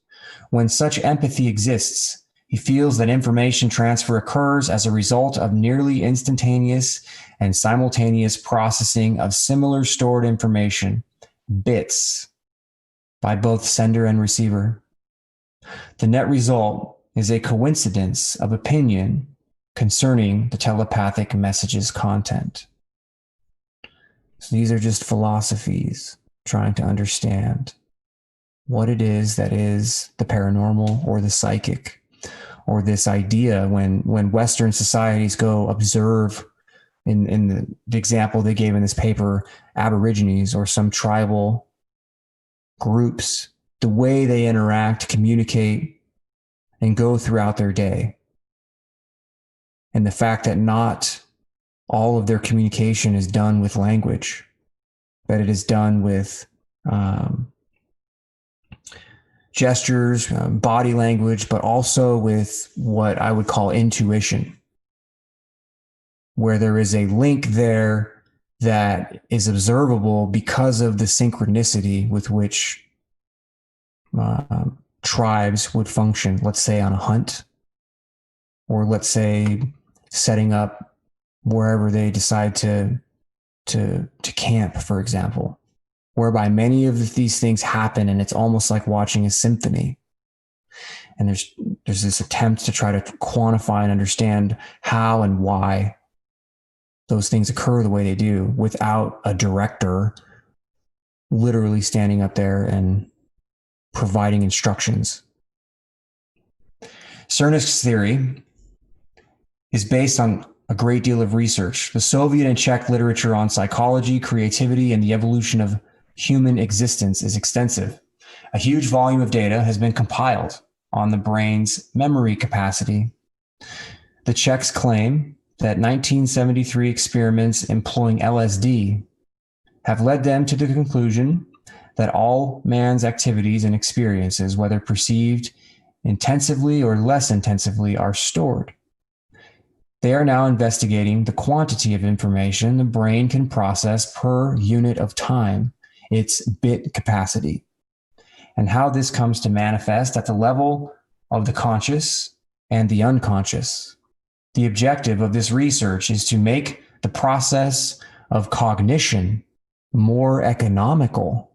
When such empathy exists, he feels that information transfer occurs as a result of nearly instantaneous and simultaneous processing of similar stored information, bits, by both sender and receiver. The net result is a coincidence of opinion concerning the telepathic message's content. So these are just philosophies trying to understand what it is that is the paranormal or the psychic, or this idea when Western societies go observe, in the example they gave in this paper, Aborigines or some tribal groups, the way they interact, communicate, and go throughout their day. And the fact that not all of their communication is done with language, that it is done with gestures, body language, but also with what I would call intuition, where there is a link there that is observable because of the synchronicity with which tribes would function, let's say on a hunt, or let's say setting up wherever they decide to camp, for example, whereby many of these things happen and it's almost like watching a symphony. And there's this attempt to try to quantify and understand how and why those things occur the way they do without a director literally standing up there and providing instructions. Cernisk's theory is based on a great deal of research. The Soviet and Czech literature on psychology, creativity, and the evolution of human existence is extensive. A huge volume of data has been compiled on the brain's memory capacity. The Czechs claim that 1973 experiments employing LSD have led them to the conclusion that all man's activities and experiences, whether perceived intensively or less intensively, are stored. They are now investigating the quantity of information the brain can process per unit of time, its bit capacity, and how this comes to manifest at the level of the conscious and the unconscious. The objective of this research is to make the process of cognition more economical.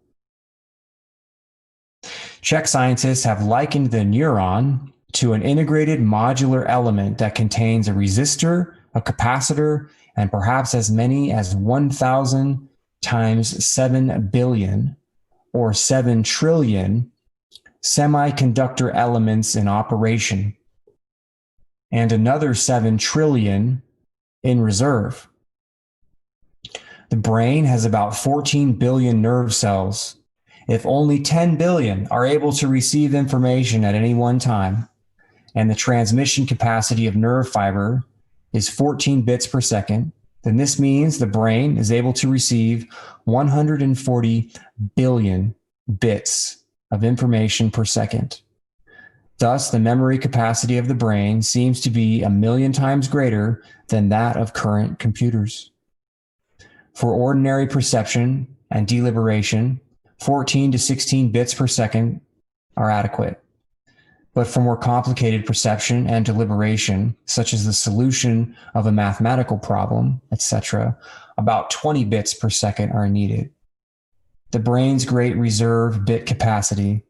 Czech scientists have likened the neuron to an integrated modular element that contains a resistor, a capacitor, and perhaps as many as 1,000 times 7 billion or 7 trillion semiconductor elements in operation, and another 7 trillion in reserve. The brain has about 14 billion nerve cells. If only 10 billion are able to receive information at any one time, and the transmission capacity of nerve fiber is 14 bits per second, then this means the brain is able to receive 140 billion bits of information per second. Thus, the memory capacity of the brain seems to be 1,000,000 times greater than that of current computers. For ordinary perception and deliberation, 14 to 16 bits per second are adequate. But for more complicated perception and deliberation, such as the solution of a mathematical problem, etc., about 20 bits per second are needed. The brain's great reserve bit capacity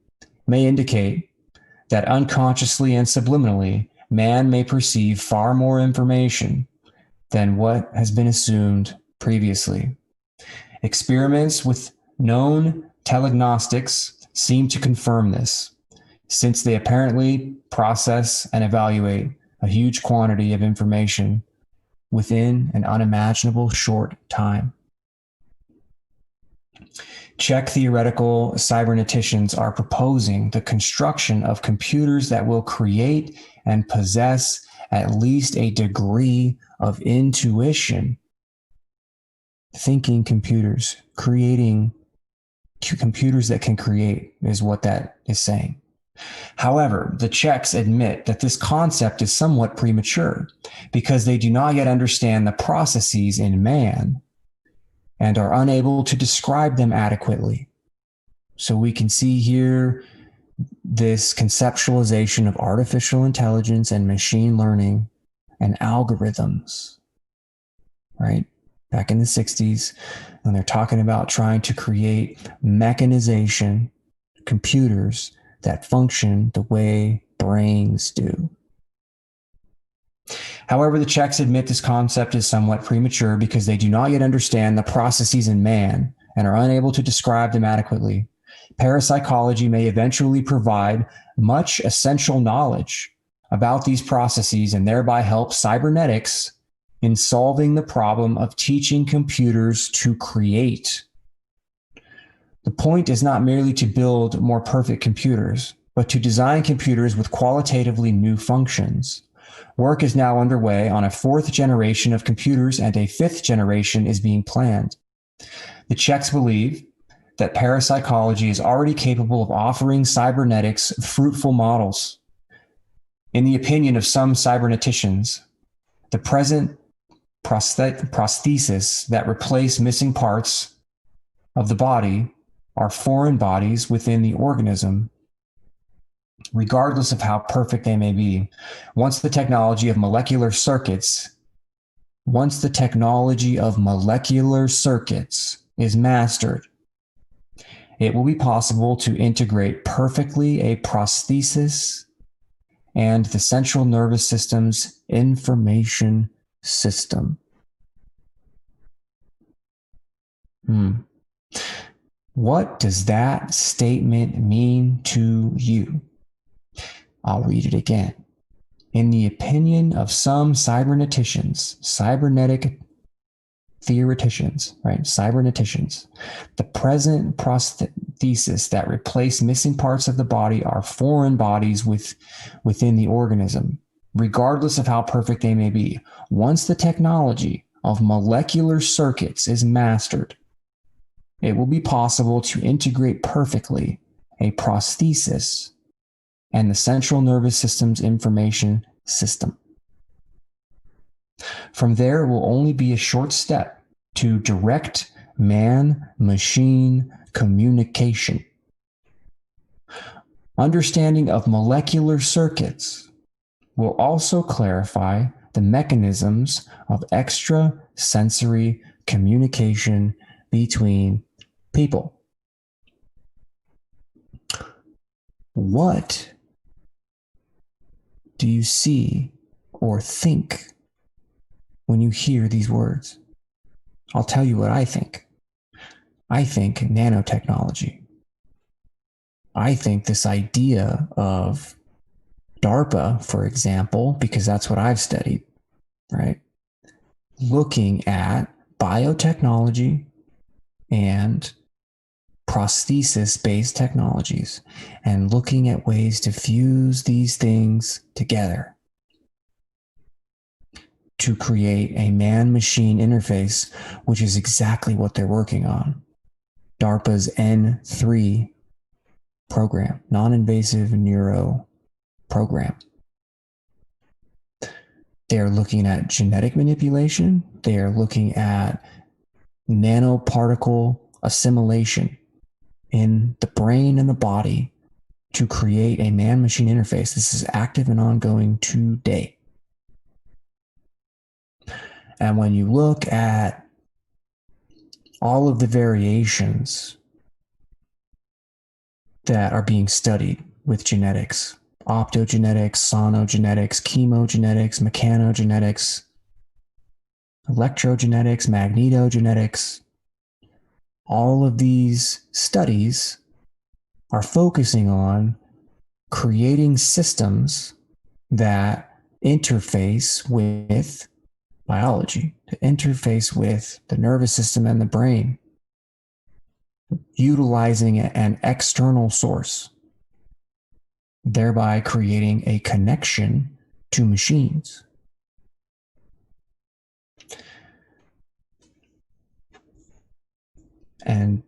may indicate that unconsciously and subliminally, man may perceive far more information than what has been assumed previously. Experiments with known telegnostics seem to confirm this, since they apparently process and evaluate a huge quantity of information within an unimaginable short time. Czech theoretical cyberneticians are proposing the construction of computers that will create and possess at least a degree of intuition. Thinking computers, creating computers that can create is what that is saying. However, the Czechs admit that this concept is somewhat premature because they do not yet understand the processes in man and are unable to describe them adequately. So we can see here this conceptualization of artificial intelligence and machine learning and algorithms, right? Back in the 60s, when they're talking about trying to create mechanization, computers that function the way brains do. However, the Czechs admit this concept is somewhat premature because they do not yet understand the processes in man and are unable to describe them adequately. Parapsychology may eventually provide much essential knowledge about these processes and thereby help cybernetics in solving the problem of teaching computers to create. The point is not merely to build more perfect computers, but to design computers with qualitatively new functions. Work is now underway on a 4th generation of computers, and a 5th generation is being planned. The Czechs believe that parapsychology is already capable of offering cybernetics fruitful models. In the opinion of some cyberneticians, the present prostheses that replace missing parts of the body are foreign bodies within the organism, regardless of how perfect they may be. Once the technology of molecular circuits is mastered, it will be possible to integrate perfectly a prosthesis and the central nervous system's information system. What does that statement mean to you? I'll read it again. In the opinion of some cyberneticians, cybernetic theoreticians, right? Cyberneticians, the present prostheses that replace missing parts of the body are foreign bodies within the organism, regardless of how perfect they may be. Once the technology of molecular circuits is mastered, it will be possible to integrate perfectly a prosthesis and the central nervous system's information system. From there, it will only be a short step to direct man-machine communication. Understanding of molecular circuits will also clarify the mechanisms of extrasensory communication between people. What do you see or think when you hear these words? I'll tell you what I think. I think nanotechnology. I think this idea of DARPA, for example, because that's what I've studied, right? Looking at biotechnology and prosthesis-based technologies and looking at ways to fuse these things together to create a man-machine interface, which is exactly what they're working on. DARPA's N3 program, non-invasive neuro program. They're looking at genetic manipulation. They are looking at nanoparticle assimilation in the brain and the body to create a man-machine interface. This is active and ongoing today. And when you look at all of the variations that are being studied with genetics, optogenetics, sonogenetics, chemogenetics, mechanogenetics, electrogenetics, magnetogenetics, all of these studies are focusing on creating systems that interface with biology, to interface with the nervous system and the brain, utilizing an external source, thereby creating a connection to machines. And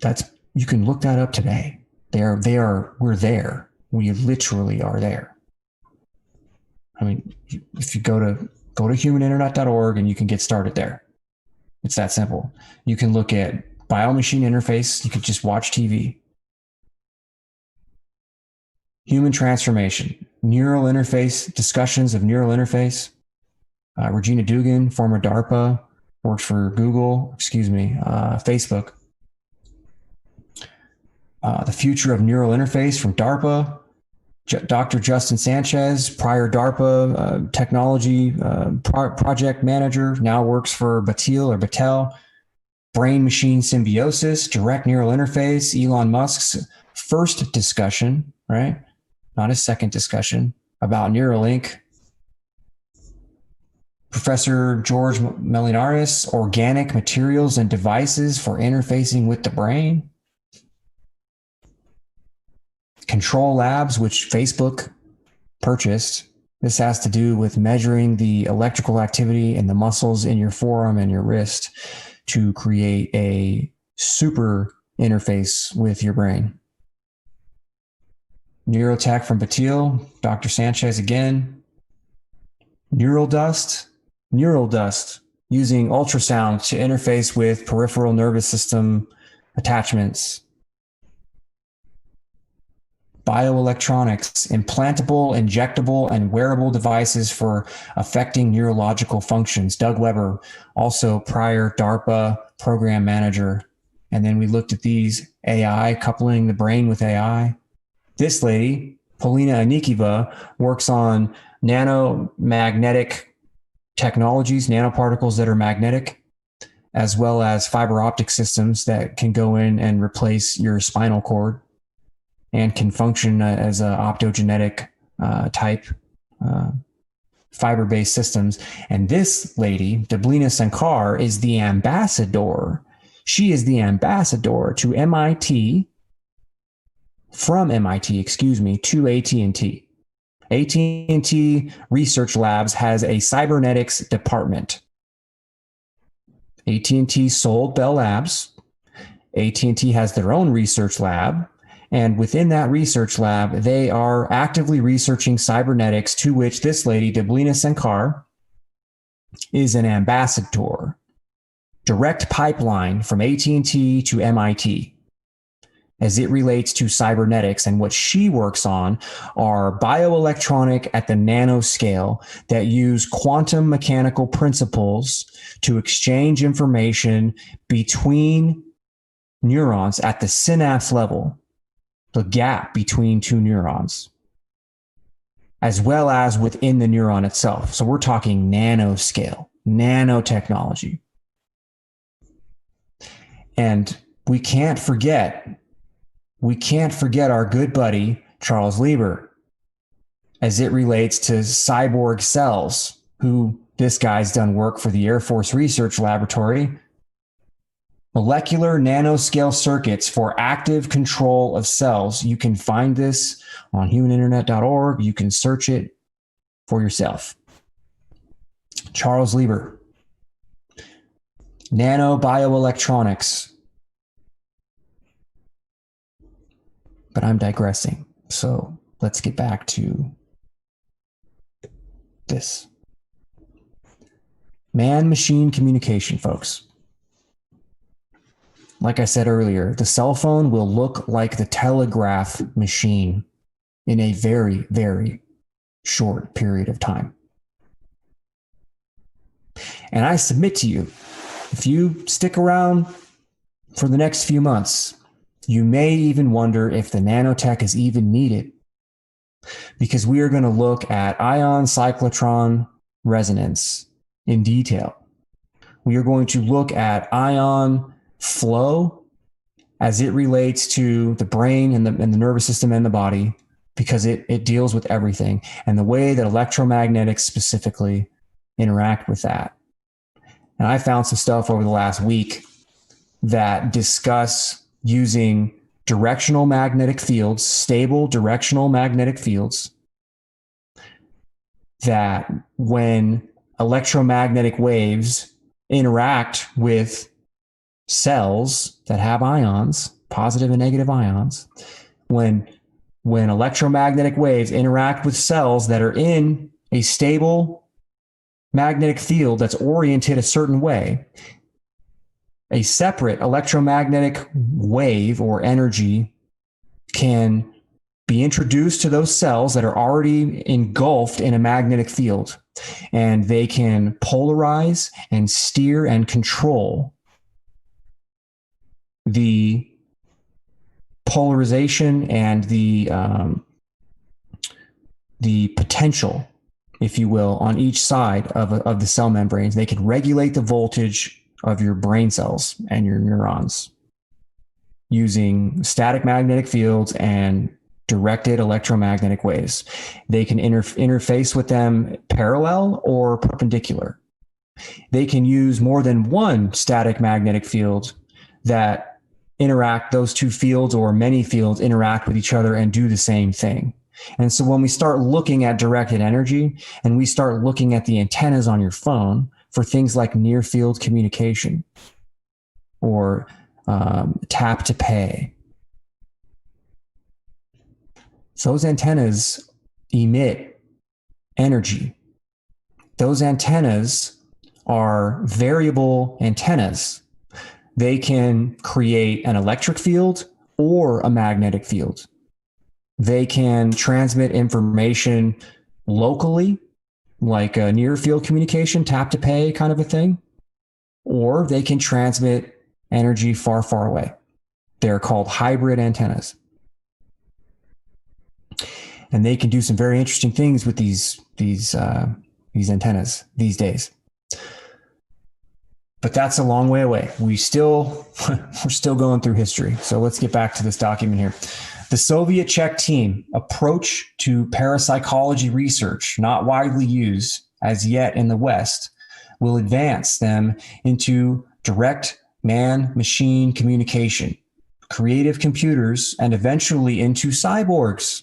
that's, you can look that up today. We're there. We literally are there. I mean, if you go to humaninternet.org and you can get started there. It's that simple. You can look at bio-machine interface. You could just watch TV. Human transformation, neural interface, discussions of neural interface. Regina Dugan, former DARPA, worked for Facebook. The future of neural interface from DARPA. Dr. Justin Sanchez, prior DARPA technology project manager, now works for Battelle. Brain-machine symbiosis, direct neural interface, Elon Musk's first discussion, right? Not his second discussion, about Neuralink. Professor George Melinaris, organic materials and devices for interfacing with the brain. Control Labs, which Facebook purchased. This has to do with measuring the electrical activity in the muscles in your forearm and your wrist to create a super interface with your brain. Neurotech from Battelle, Dr. Sanchez again. Neural dust, using ultrasound to interface with peripheral nervous system attachments. Bioelectronics, implantable, injectable, and wearable devices for affecting neurological functions. Doug Weber, also prior DARPA program manager. And then we looked at these AI, coupling the brain with AI. This lady, Polina Anikiva, works on nanomagnetic technologies, nanoparticles that are magnetic, as well as fiber optic systems that can go in and replace your spinal cord and can function as an optogenetic type fiber-based systems. And this lady, Deblina Sankar, is the ambassador. She is the ambassador to MIT, from MIT, to AT&T. AT&T Research Labs has a cybernetics department. AT&T sold Bell Labs. AT&T has their own research lab. And within that research lab, they are actively researching cybernetics, to which this lady, Deblina Sankar, is an ambassador. Direct pipeline from AT&T to MIT as it relates to cybernetics. And what she works on are bioelectronic at the nanoscale that use quantum mechanical principles to exchange information between neurons at the synapse level, the gap between two neurons, as well as within the neuron itself. So we're talking nanoscale, nanotechnology. And we can't forget we can't forget our good buddy, Charles Lieber, as it relates to cyborg cells, who this guy's done work for the Air Force Research Laboratory. Molecular nanoscale circuits for active control of cells. You can find this on humaninternet.org. You can search it for yourself. Charles Lieber. Nanobioelectronics. But I'm digressing. So let's get back to this. Man-machine communication, folks. Like I said earlier, the cell phone will look like the telegraph machine in a very, very short period of time. And I submit to you, if you stick around for the next few months, you may even wonder if the nanotech is even needed, because we are going to look at ion cyclotron resonance in detail. We are going to look at ion flow as it relates to the brain and the nervous system and the body, because it deals with everything, and the way that electromagnetics specifically interact with that. And I found some stuff over the last week that discuss using directional magnetic fields, stable directional magnetic fields, that when electromagnetic waves interact with cells that have ions, positive and negative ions, when electromagnetic waves interact with cells that are in a stable magnetic field that's oriented a certain way, a separate electromagnetic wave or energy can be introduced to those cells that are already engulfed in a magnetic field, and they can polarize and steer and control the polarization and the potential, if you will, on each side of the cell membranes. They can regulate the voltage of your brain cells and your neurons using static magnetic fields and directed electromagnetic waves. They can interface with them parallel or perpendicular. They can use more than one static magnetic field that interact, those two fields or many fields interact with each other and do the same thing. And so when we start looking at directed energy and we start looking at the antennas on your phone for things like near field communication or tap to pay, those antennas emit energy. Those antennas are variable antennas. They can create an electric field or a magnetic field. They can transmit information locally, like a near field communication, tap to pay kind of a thing, or they can transmit energy far, far away. They're called hybrid antennas. And they can do some very interesting things with these antennas these days. But that's a long way away. We're still going through history. So let's get back to this document here. The Soviet Czech team approach to parapsychology research, not widely used as yet in the West, will advance them into direct man-machine communication, creative computers, and eventually into cyborgs.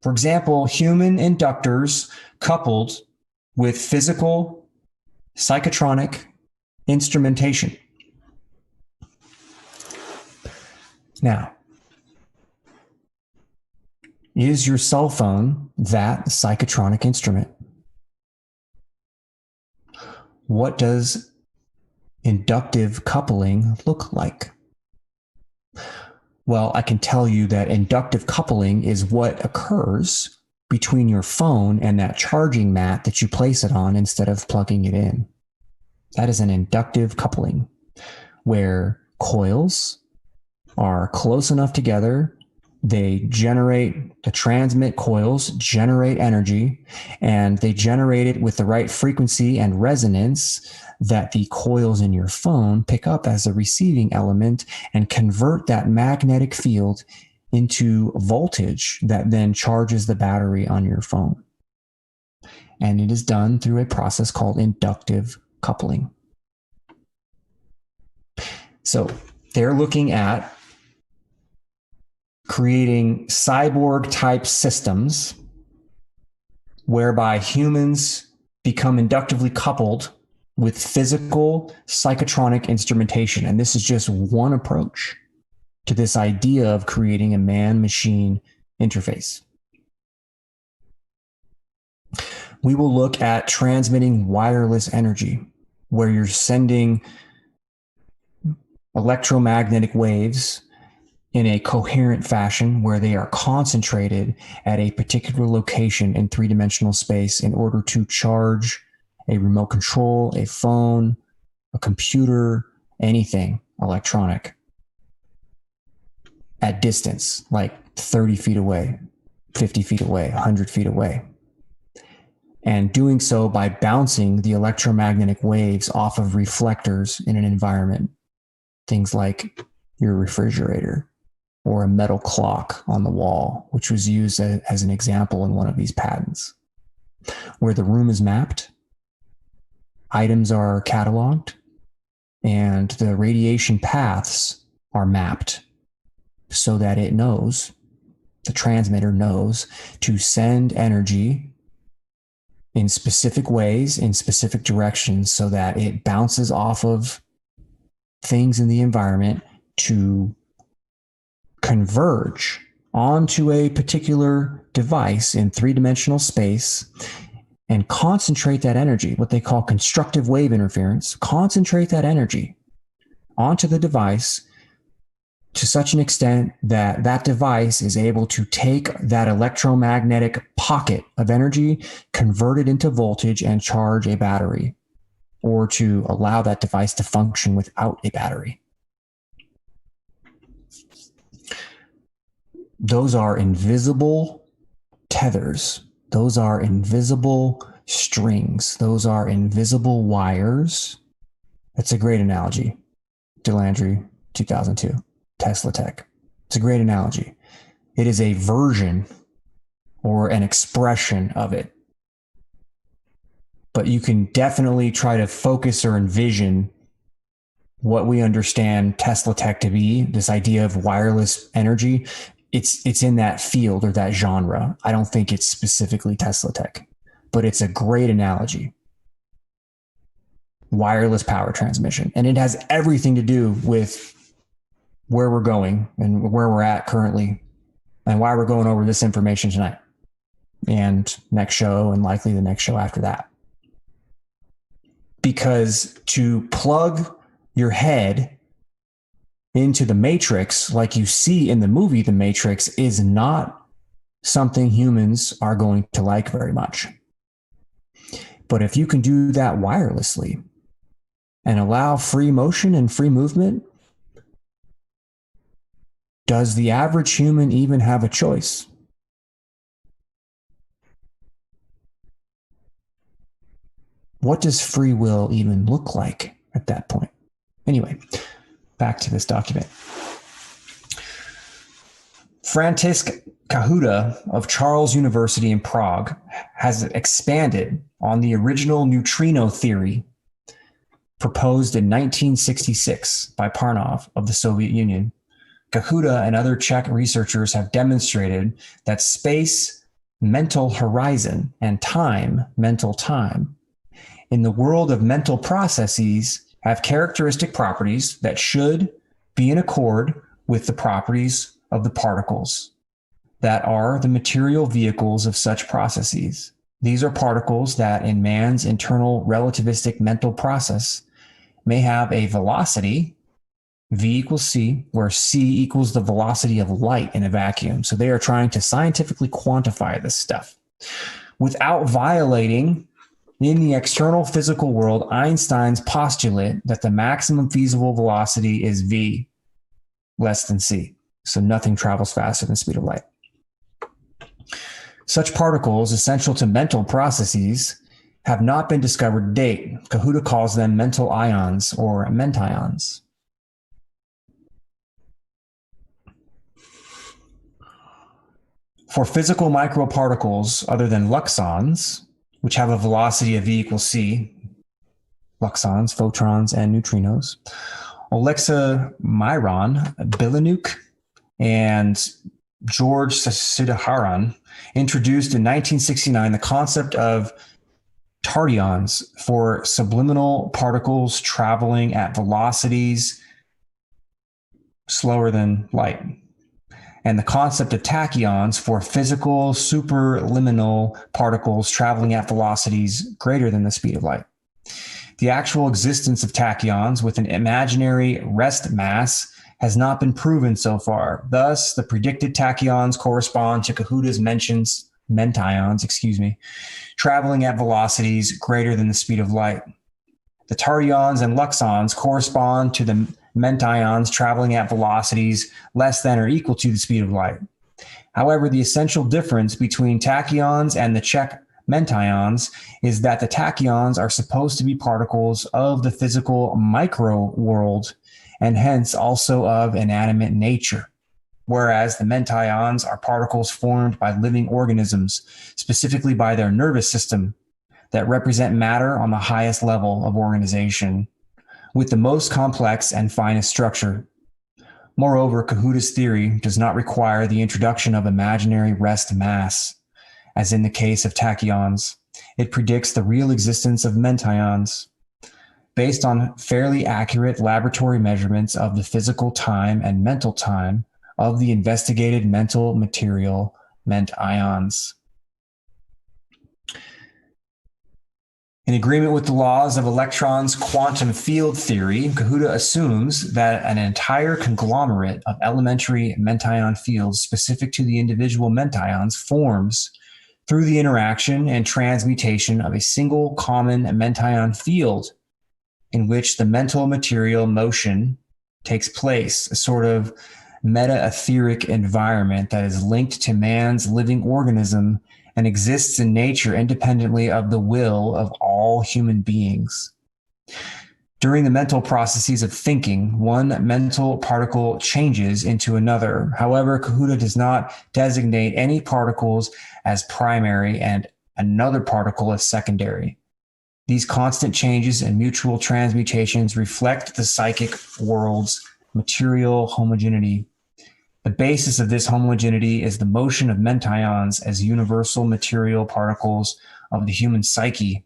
For example, human inductors coupled with physical psychotronic instrumentation. Now, is your cell phone that psychotronic instrument? What does inductive coupling look like? Well, I can tell you that inductive coupling is what occurs between your phone and that charging mat that you place it on instead of plugging it in. That is an inductive coupling, where coils are close enough together the transmit coils generate energy, and they generate it with the right frequency and resonance that the coils in your phone pick up as a receiving element and convert that magnetic field into voltage that then charges the battery on your phone. And it is done through a process called inductive coupling. So they're looking at creating cyborg type systems whereby humans become inductively coupled with physical psychotronic instrumentation. And this is just one approach to this idea of creating a man-machine interface. We will look at transmitting wireless energy, where you're sending electromagnetic waves in a coherent fashion where they are concentrated at a particular location in three-dimensional space in order to charge a remote control, a phone, a computer, anything electronic at distance, like 30 feet away, 50 feet away, 100 feet away. And doing so by bouncing the electromagnetic waves off of reflectors in an environment. Things like your refrigerator or a metal clock on the wall, which was used as an example in one of these patents, where the room is mapped, items are cataloged, and the radiation paths are mapped so that it knows, the transmitter knows, to send energy in specific ways, in specific directions, so that it bounces off of things in the environment to converge onto a particular device in three-dimensional space and concentrate that energy, what they call constructive wave interference, concentrate that energy onto the device to such an extent that that device is able to take that electromagnetic pocket of energy, convert it into voltage, and charge a battery, or to allow that device to function without a battery. Those are invisible tethers. Those are invisible strings. Those are invisible wires. That's a great analogy. Delandry, 2002, Tesla Tech. It's a great analogy. It is a version or an expression of it. But you can definitely try to focus or envision what we understand Tesla Tech to be, this idea of wireless energy. It's in that field or that genre. I don't think it's specifically Tesla Tech, but it's a great analogy. Wireless power transmission. And it has everything to do with where we're going and where we're at currently and why we're going over this information tonight and next show and likely the next show after that. Because to plug your head into the Matrix, like you see in the movie The Matrix, is not something humans are going to like very much. But if you can do that wirelessly and allow free motion and free movement, does the average human even have a choice? What does free will even look like at that point? Anyway, back to this document. František Kahuta of Charles University in Prague has expanded on the original neutrino theory proposed in 1966 by Parnov of the Soviet Union. Kahuta and other Czech researchers have demonstrated that space, mental horizon, and time, mental time, in the world of mental processes have characteristic properties that should be in accord with the properties of the particles that are the material vehicles of such processes. These are particles that in man's internal relativistic mental process may have a velocity, V equals C, where C equals the velocity of light in a vacuum. So they are trying to scientifically quantify this stuff without violating in the external physical world Einstein's postulate that the maximum feasible velocity is V less than C. So nothing travels faster than the speed of light. Such particles, essential to mental processes, have not been discovered to date. Kahuta calls them mental ions or mentions. For physical microparticles other than luxons, which have a velocity of V equals C, luxons, photons, and neutrinos, Alexei-Myron, Bilanuk, and George Siddharan introduced in 1969 the concept of tardions for subliminal particles traveling at velocities slower than light, and the concept of tachyons for physical superliminal particles traveling at velocities greater than the speed of light. The actual existence of tachyons with an imaginary rest mass has not been proven so far. Thus, the predicted tachyons correspond to Kahuta's mentions, mentions, traveling at velocities greater than the speed of light. The tardions and luxons correspond to the mentions traveling at velocities less than or equal to the speed of light. However, the essential difference between tachyons and the Czech mentions is that the tachyons are supposed to be particles of the physical micro world and hence also of inanimate nature, whereas the mentions are particles formed by living organisms, specifically by their nervous system, that represent matter on the highest level of organization, with the most complex and finest structure. Moreover, Kahuta's theory does not require the introduction of imaginary rest mass, as in the case of tachyons. It predicts the real existence of mentions, based on fairly accurate laboratory measurements of the physical time and mental time of the investigated mental material mentions. In agreement with the laws of electrons' quantum field theory, Kahuta assumes that an entire conglomerate of elementary mention fields specific to the individual mentions forms through the interaction and transmutation of a single common mention field in which the mental material motion takes place, a sort of meta-etheric environment that is linked to man's living organism and exists in nature independently of the will of all human beings. During the mental processes of thinking, one mental particle changes into another. However, Kahuta does not designate any particles as primary and another particle as secondary. These constant changes and mutual transmutations reflect the psychic world's material homogeneity. The basis of this homogeneity is the motion of mentions as universal material particles of the human psyche.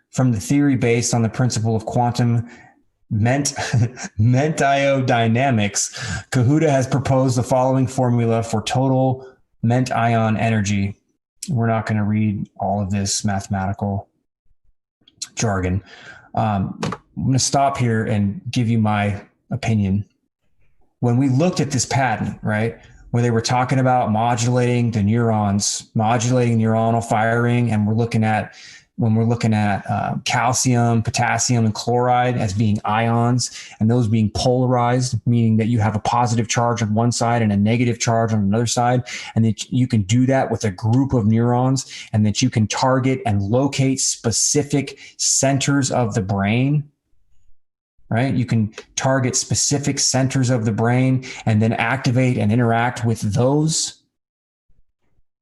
From the theory based on the principle of quantum mentiodynamics, Kahuta has proposed the following formula for total mention energy. We're not going to read all of this mathematical jargon. I'm going to stop here and give you my opinion. When we looked at this patent, right, where they were talking about modulating the neurons, modulating neuronal firing, and when we're looking at calcium, potassium, and chloride as being ions, and those being polarized, meaning that you have a positive charge on one side and a negative charge on another side, and that you can do that with a group of neurons, and that you can target and locate specific centers of the brain, right? You can target specific centers of the brain and then activate and interact with those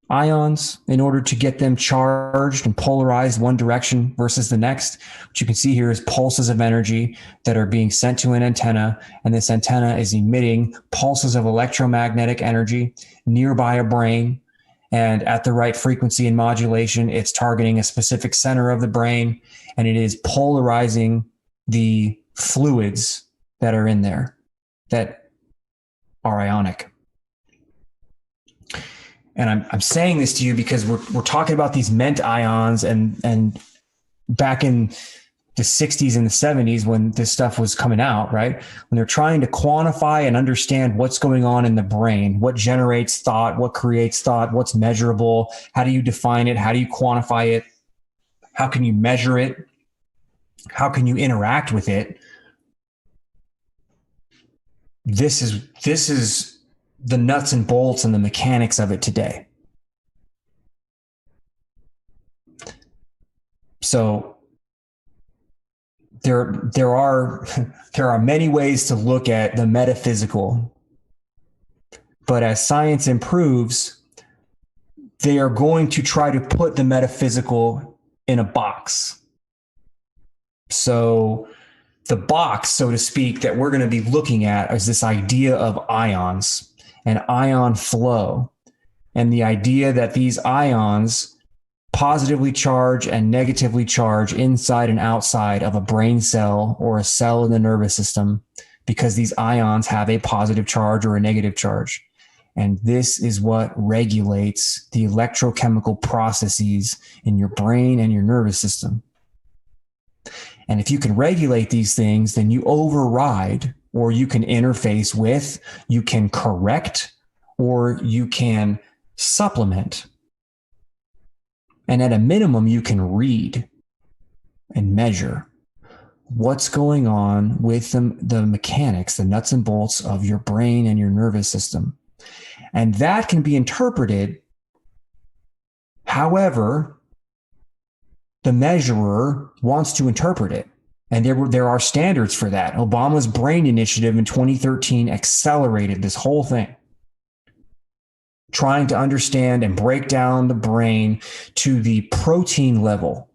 ions in order to get them charged and polarized one direction versus the next. What you can see here is pulses of energy that are being sent to an antenna, and this antenna is emitting pulses of electromagnetic energy nearby a brain, and at the right frequency and modulation, it's targeting a specific center of the brain, and it is polarizing the fluids that are in there that are ionic. And I'm saying this to you because we're talking about these mentions, and back in the 60s and the 70s when this stuff was coming out, right? When they're trying to quantify and understand what's going on in the brain, what generates thought, what creates thought, what's measurable, how do you define it, how do you quantify it, how can you measure it, how can you interact with it? This is the nuts and bolts and the mechanics of it today. So there are many ways to look at the metaphysical, but as science improves, they are going to try to put the metaphysical in a box. So the box, so to speak, that we're going to be looking at is this idea of ions and ion flow, and the idea that these ions positively charge and negatively charge inside and outside of a brain cell or a cell in the nervous system, because these ions have a positive charge or a negative charge. And this is what regulates the electrochemical processes in your brain and your nervous system. And if you can regulate these things, then you override, or you can interface with, you can correct, or you can supplement. And at a minimum, you can read and measure what's going on with the mechanics, the nuts and bolts of your brain and your nervous system. And that can be interpreted however the measurer wants to interpret it. And there are standards for that. Obama's Brain Initiative in 2013 accelerated this whole thing, trying to understand and break down the brain to the protein level,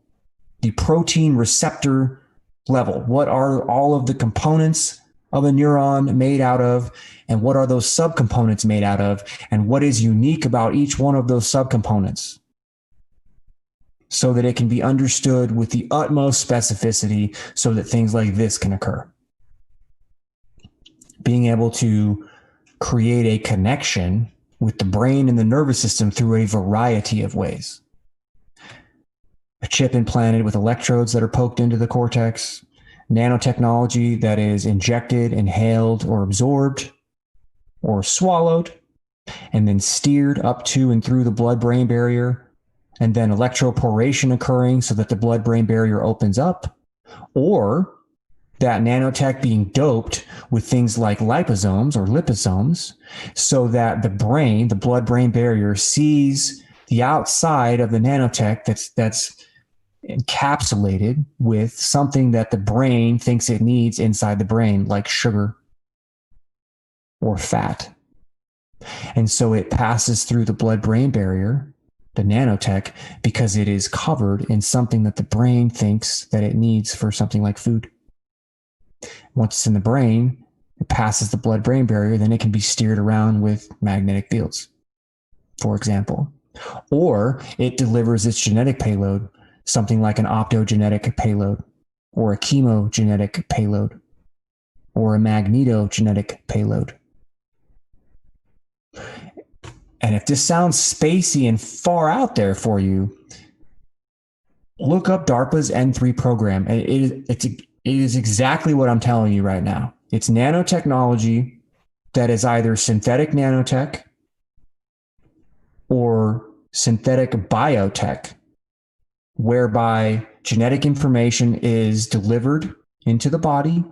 the protein receptor level. What are all of the components of a neuron made out of, and what are those subcomponents made out of, and what is unique about each one of those subcomponents, so that it can be understood with the utmost specificity so that things like this can occur. Being able to create a connection with the brain and the nervous system through a variety of ways. A chip implanted with electrodes that are poked into the cortex, nanotechnology that is injected, inhaled, or absorbed, or swallowed, and then steered up to and through the blood-brain barrier, and then electroporation occurring so that the blood-brain barrier opens up, or that nanotech being doped with things like liposomes or liposomes so that the brain, the blood-brain barrier, sees the outside of the nanotech that's encapsulated with something that the brain thinks it needs inside the brain, like sugar or fat. And so it passes through the blood-brain barrier, the nanotech, because it is covered in something that the brain thinks that it needs for something like food. Once it's in the brain, it passes the blood-brain barrier, then it can be steered around with magnetic fields, for example. Or it delivers its genetic payload, something like an optogenetic payload, or a chemogenetic payload, or a magnetogenetic payload. And if this sounds spacey and far out there for you, look up DARPA's N3 program. It is exactly what I'm telling you right now. It's nanotechnology that is either synthetic nanotech or synthetic biotech, whereby genetic information is delivered into the body,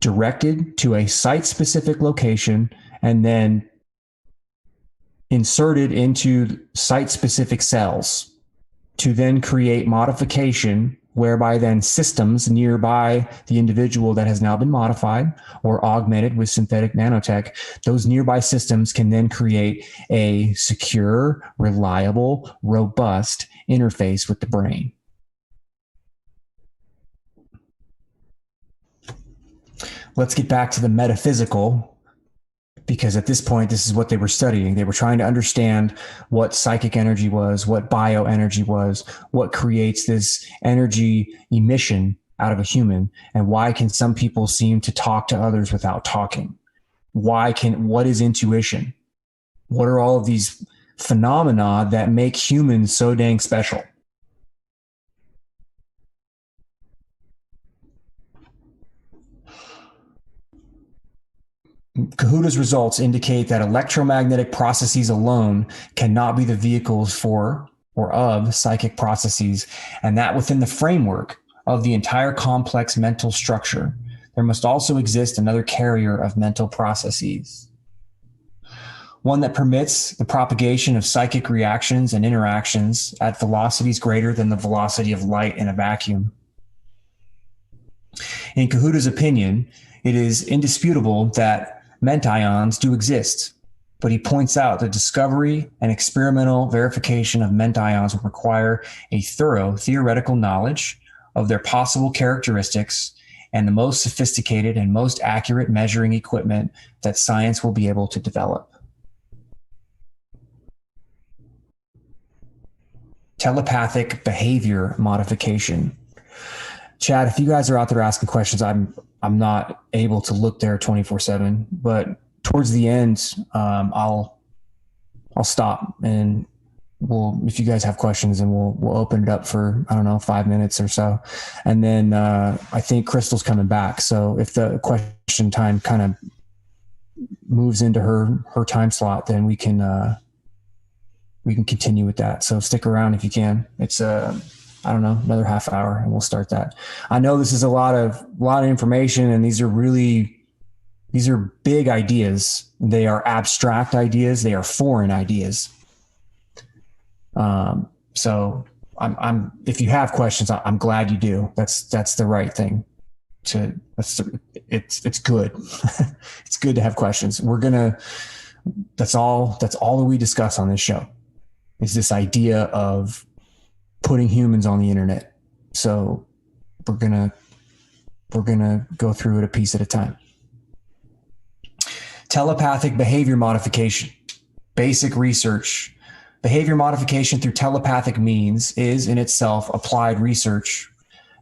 directed to a site-specific location, and then inserted into site-specific cells to then create modification, whereby then systems nearby the individual that has now been modified or augmented with synthetic nanotech, those nearby systems can then create a secure, reliable, robust interface with the brain. Let's get back to the metaphysical, because at this point, this is what they were studying. They were trying to understand what psychic energy was, what bioenergy was, what creates this energy emission out of a human, and why can some people seem to talk to others without talking? What is intuition? What are all of these phenomena that make humans so dang special? Kahuta's results indicate that electromagnetic processes alone cannot be the vehicles for or of psychic processes, and that within the framework of the entire complex mental structure, there must also exist another carrier of mental processes. one that permits the propagation of psychic reactions and interactions at velocities greater than the velocity of light in a vacuum. In Kahuta's opinion, it is indisputable that mentions do exist, but he points out that discovery and experimental verification of mentions will require a thorough theoretical knowledge of their possible characteristics and the most sophisticated and most accurate measuring equipment that science will be able to develop. Telepathic behavior modification. Chad, if you guys are out there asking questions, I'm not able to look there 24/7, but towards the end, I'll stop and if you guys have questions, and we'll open it up for, I don't know, 5 minutes or so. And then I think Crystal's coming back. So if the question time kind of moves into her time slot, then we can continue with that. So stick around if you can. It's I don't know, another half hour, and we'll start that. I know this is a lot of information, and these are big ideas. They are abstract ideas. They are foreign ideas. So if you have questions, I'm glad you do. That's the right thing it's good. It's good to have questions. That's all that we discuss on this show is this idea of putting humans on the internet. So we're going to go through it a piece at a time. Telepathic behavior modification, basic research. Behavior modification through telepathic means is in itself applied research.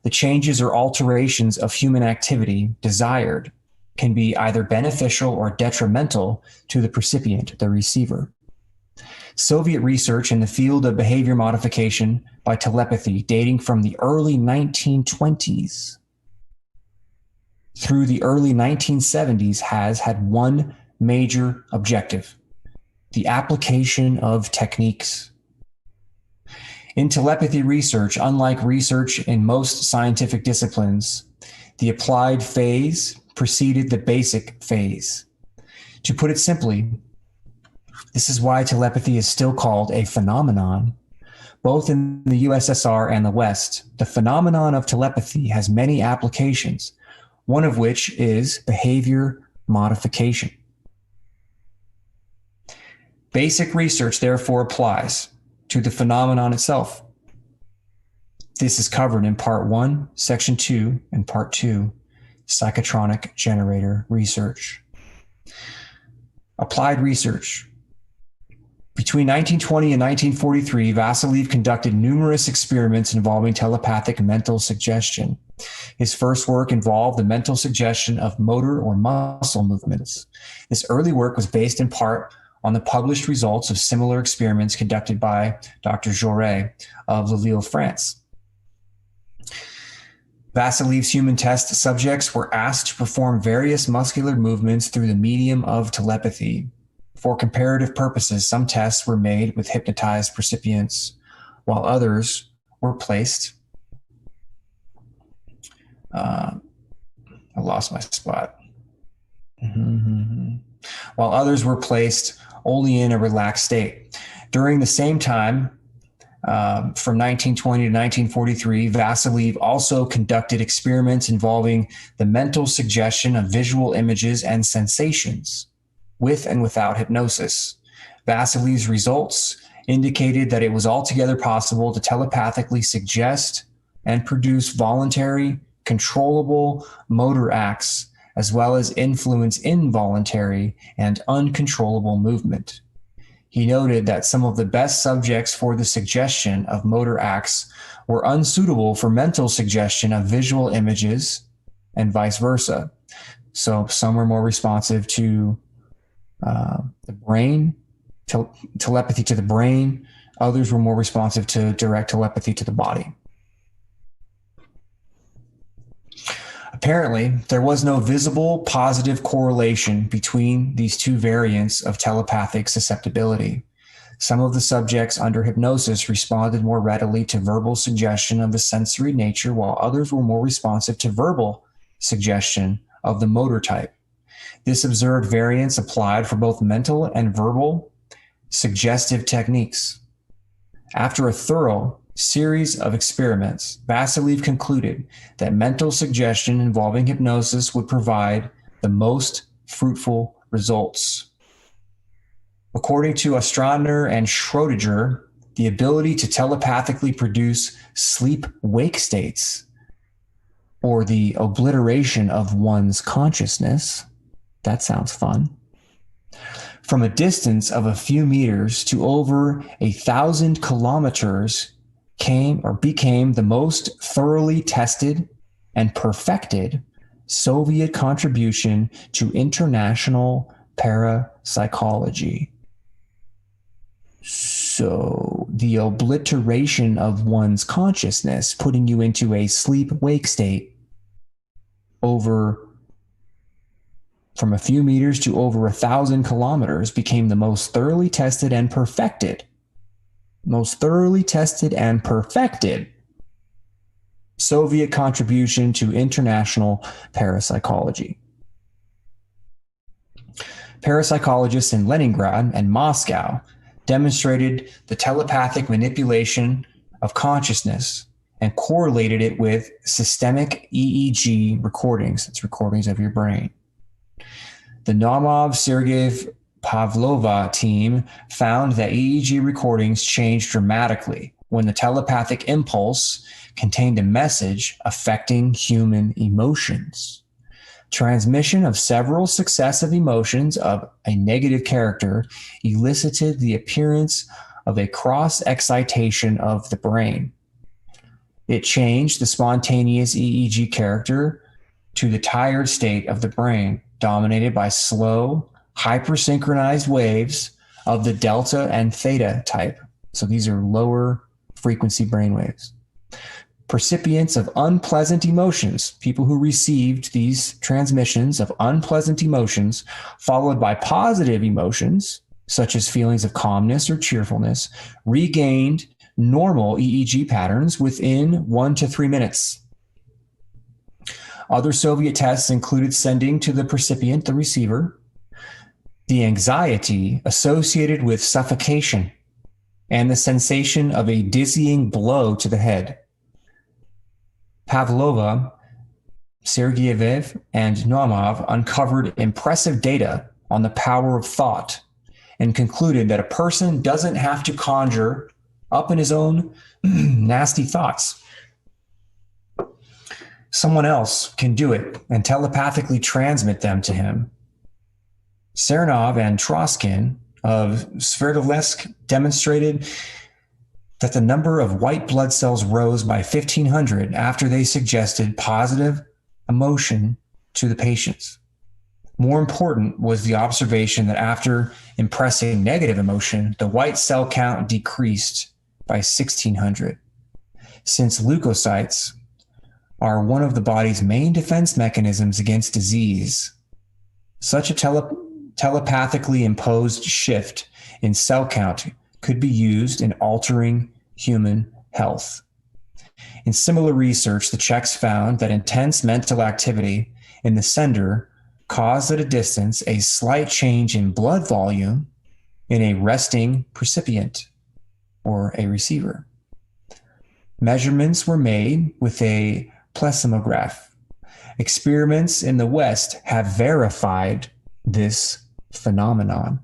The changes or alterations of human activity desired can be either beneficial or detrimental to the recipient, the receiver. Soviet research in the field of behavior modification by telepathy, dating from the early 1920s through the early 1970s, has had one major objective: the application of techniques. In telepathy research, unlike research in most scientific disciplines, the applied phase preceded the basic phase. To put it simply, this is why telepathy is still called a phenomenon. Both in the USSR and the West, the phenomenon of telepathy has many applications, one of which is behavior modification. Basic research, therefore, applies to the phenomenon itself. This is covered in Part 1, Section 2, and Part 2, Psychotronic Generator Research. Applied research. Between 1920 and 1943, Vasiliev conducted numerous experiments involving telepathic mental suggestion. His first work involved the mental suggestion of motor or muscle movements. This early work was based in part on the published results of similar experiments conducted by Dr. Jaurès of Lille, France. Vasiliev's human test subjects were asked to perform various muscular movements through the medium of telepathy. For comparative purposes, some tests were made with hypnotized recipients, while others were placed. I lost my spot. While others were placed only in a relaxed state. During the same time, from 1920 to 1943, Vasiliev also conducted experiments involving the mental suggestion of visual images and sensations, with and without hypnosis. Vasiliev's results indicated that it was altogether possible to telepathically suggest and produce voluntary, controllable motor acts, as well as influence involuntary and uncontrollable movement. He noted that some of the best subjects for the suggestion of motor acts were unsuitable for mental suggestion of visual images and vice versa. So some were more responsive to the brain, telepathy to the brain. Others were more responsive to direct telepathy to the body. Apparently, there was no visible positive correlation between these two variants of telepathic susceptibility. Some of the subjects under hypnosis responded more readily to verbal suggestion of a sensory nature, while others were more responsive to verbal suggestion of the motor type. This observed variance applied for both mental and verbal suggestive techniques. After a thorough series of experiments, Vassiliev concluded that mental suggestion involving hypnosis would provide the most fruitful results. According to Ostrander and Schrodinger, the ability to telepathically produce sleep-wake states, or the obliteration of one's consciousness, that sounds fun, from a distance of a few meters to over 1,000 kilometers became the most thoroughly tested and perfected Soviet contribution to international parapsychology. So the obliteration of one's consciousness, putting you into a sleep-wake state from a few meters to over 1,000 kilometers, became the most thoroughly tested and perfected Soviet contribution to international parapsychology. Parapsychologists in Leningrad and Moscow demonstrated the telepathic manipulation of consciousness and correlated it with systemic EEG recordings. That's recordings of your brain. The Naumov-Sergeyev-Pavlova team found that EEG recordings changed dramatically when the telepathic impulse contained a message affecting human emotions. Transmission of several successive emotions of a negative character elicited the appearance of a cross-excitation of the brain. It changed the spontaneous EEG character to the tired state of the brain, dominated by slow, hypersynchronized waves of the delta and theta type. So these are lower frequency brain waves. Percipients of unpleasant emotions, people who received these transmissions of unpleasant emotions, followed by positive emotions, such as feelings of calmness or cheerfulness, regained normal EEG patterns within 1 to 3 minutes. Other Soviet tests included sending to the percipient, the receiver, the anxiety associated with suffocation and the sensation of a dizzying blow to the head. Pavlova, Sergeyev, and Naumov uncovered impressive data on the power of thought and concluded that a person doesn't have to conjure up in his own nasty thoughts. Someone else can do it and telepathically transmit them to him. Sernov and Troskin of Sverdlovsk demonstrated that the number of white blood cells rose by 1,500 after they suggested positive emotion to the patients. More important was the observation that after impressing negative emotion, the white cell count decreased by 1,600. Since leukocytes are one of the body's main defense mechanisms against disease, such a telepathically imposed shift in cell count could be used in altering human health. In similar research, the Czechs found that intense mental activity in the sender caused at a distance a slight change in blood volume in a resting percipient or a receiver. Measurements were made with a plethysmograph. Experiments in the West have verified this phenomenon.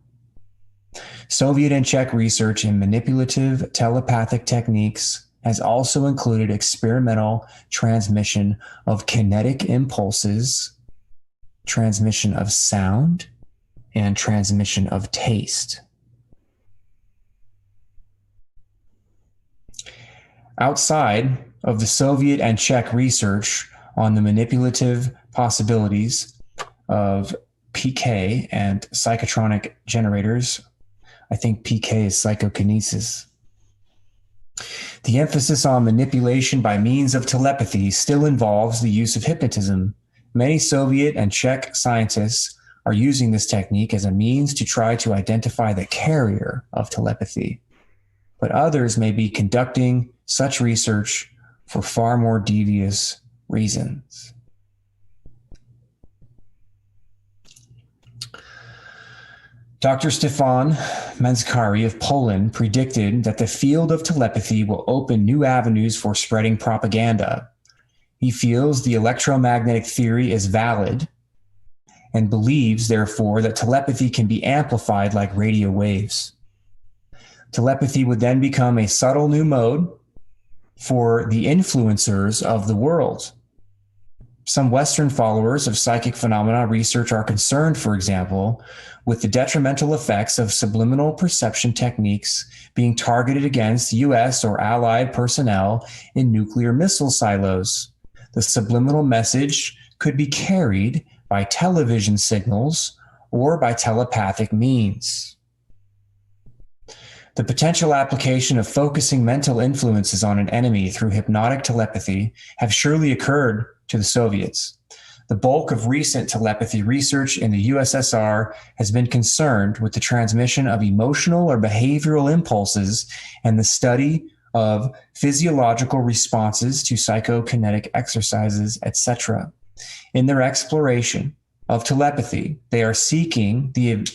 Soviet and Czech research in manipulative telepathic techniques has also included experimental transmission of kinetic impulses, transmission of sound, and transmission of taste. Outside of the Soviet and Czech research on the manipulative possibilities of PK and psychotronic generators, I think PK is psychokinesis. The emphasis on manipulation by means of telepathy still involves the use of hypnotism. Many Soviet and Czech scientists are using this technique as a means to try to identify the carrier of telepathy, but others may be conducting such research for far more devious reasons. Dr. Stefan Manskari of Poland predicted that the field of telepathy will open new avenues for spreading propaganda. He feels the electromagnetic theory is valid and believes, therefore, that telepathy can be amplified like radio waves. Telepathy would then become a subtle new mode for the influencers of the world. Some Western followers of psychic phenomena research are concerned, for example, with the detrimental effects of subliminal perception techniques being targeted against US or allied personnel in nuclear missile silos. The subliminal message could be carried by television signals or by telepathic means. The potential application of focusing mental influences on an enemy through hypnotic telepathy have surely occurred to the Soviets. The bulk of recent telepathy research in the USSR has been concerned with the transmission of emotional or behavioral impulses and the study of physiological responses to psychokinetic exercises, etc. In their exploration of telepathy, they are seeking the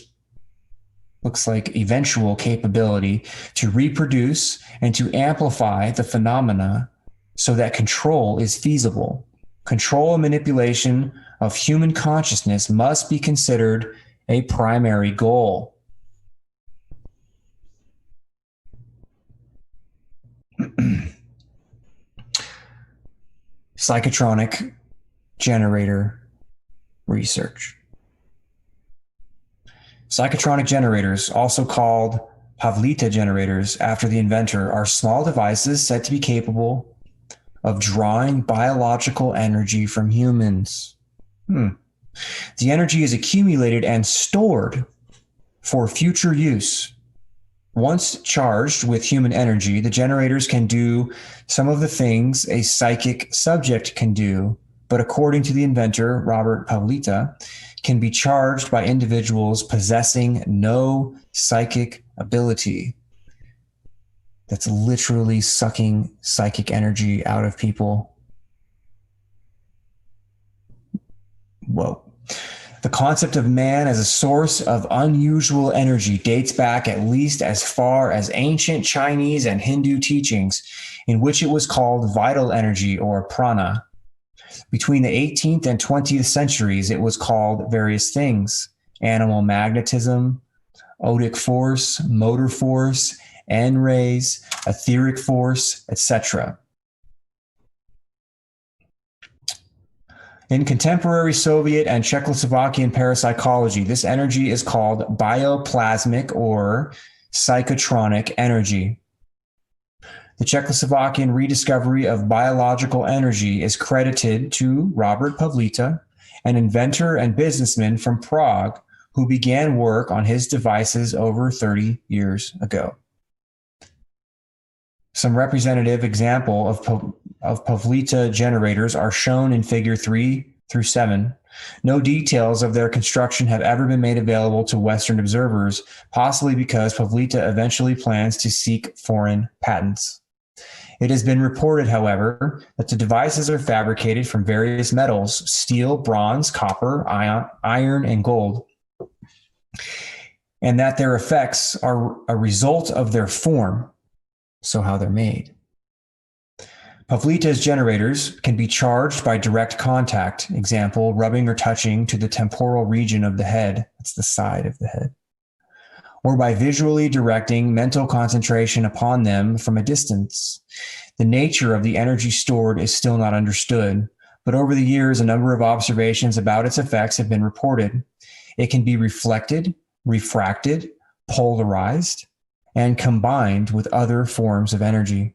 eventual capability to reproduce and to amplify the phenomena so that control is feasible. Control and manipulation of human consciousness must be considered a primary goal. Psychotronic generator research. Psychotronic generators, also called Pavlita generators after the inventor, are small devices said to be capable of drawing biological energy from humans. The energy is accumulated and stored for future use. Once charged with human energy, the generators can do some of the things a psychic subject can do, but according to the inventor, Robert Pavlita, can be charged by individuals possessing no psychic ability. That's literally sucking psychic energy out of people. Whoa. The concept of man as a source of unusual energy dates back at least as far as ancient Chinese and Hindu teachings, in which it was called vital energy or prana. Between the 18th and 20th centuries, it was called various things: animal magnetism, odic force, motor force, N-rays, etheric force, etc. In contemporary Soviet and Czechoslovakian parapsychology, this energy is called bioplasmic or psychotronic energy. The Czechoslovakian rediscovery of biological energy is credited to Robert Pavlita, an inventor and businessman from Prague who began work on his devices over 30 years ago. Some representative example of Pavlita generators are shown in figure 3 through 7. No details of their construction have ever been made available to Western observers, possibly because Pavlita eventually plans to seek foreign patents. It has been reported, however, that the devices are fabricated from various metals: steel, bronze, copper, iron, and gold, and that their effects are a result of their form, so how they're made. Pavlita's generators can be charged by direct contact, example, rubbing or touching to the temporal region of the head, that's the side of the head, or by visually directing mental concentration upon them from a distance. The nature of the energy stored is still not understood, but over the years, a number of observations about its effects have been reported. It can be reflected, refracted, polarized, and combined with other forms of energy.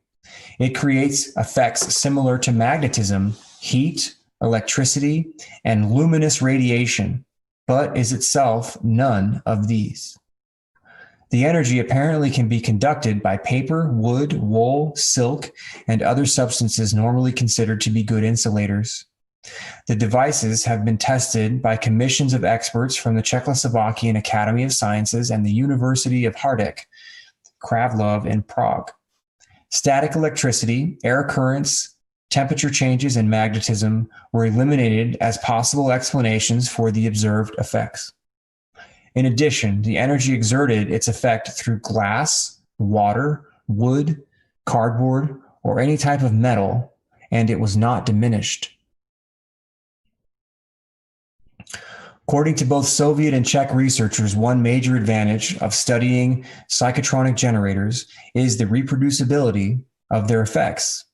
It creates effects similar to magnetism, heat, electricity, and luminous radiation, but is itself none of these. The energy apparently can be conducted by paper, wood, wool, silk, and other substances normally considered to be good insulators. The devices have been tested by commissions of experts from the Czechoslovakian Academy of Sciences and the University of Hradec Králové in Prague. Static electricity, air currents, temperature changes, and magnetism were eliminated as possible explanations for the observed effects. In addition, the energy exerted its effect through glass, water, wood, cardboard, or any type of metal, and it was not diminished. According to both Soviet and Czech researchers, one major advantage of studying psychotronic generators is the reproducibility of their effects.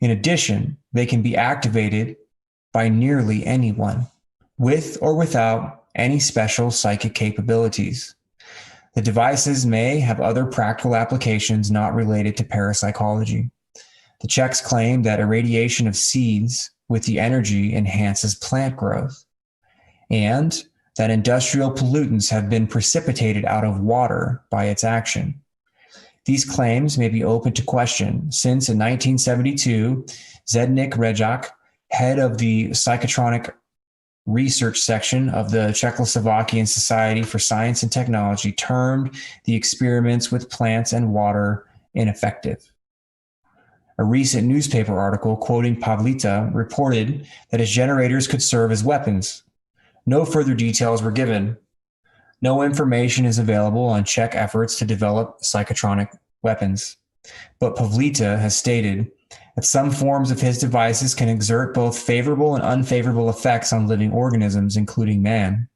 In addition, they can be activated by nearly anyone, with or without any special psychic capabilities. The devices may have other practical applications not related to parapsychology. The Czechs claim that irradiation of seeds with the energy enhances plant growth, and that industrial pollutants have been precipitated out of water by its action. These claims may be open to question, since in 1972, Zdeněk Rejak, head of the psychotronic research section of the Czechoslovakian Society for Science and Technology, termed the experiments with plants and water ineffective. A recent newspaper article quoting Pavlita reported that his generators could serve as weapons. No further details were given. No information is available on Czech efforts to develop psychotronic weapons. But Pavlita has stated that some forms of his devices can exert both favorable and unfavorable effects on living organisms, including man.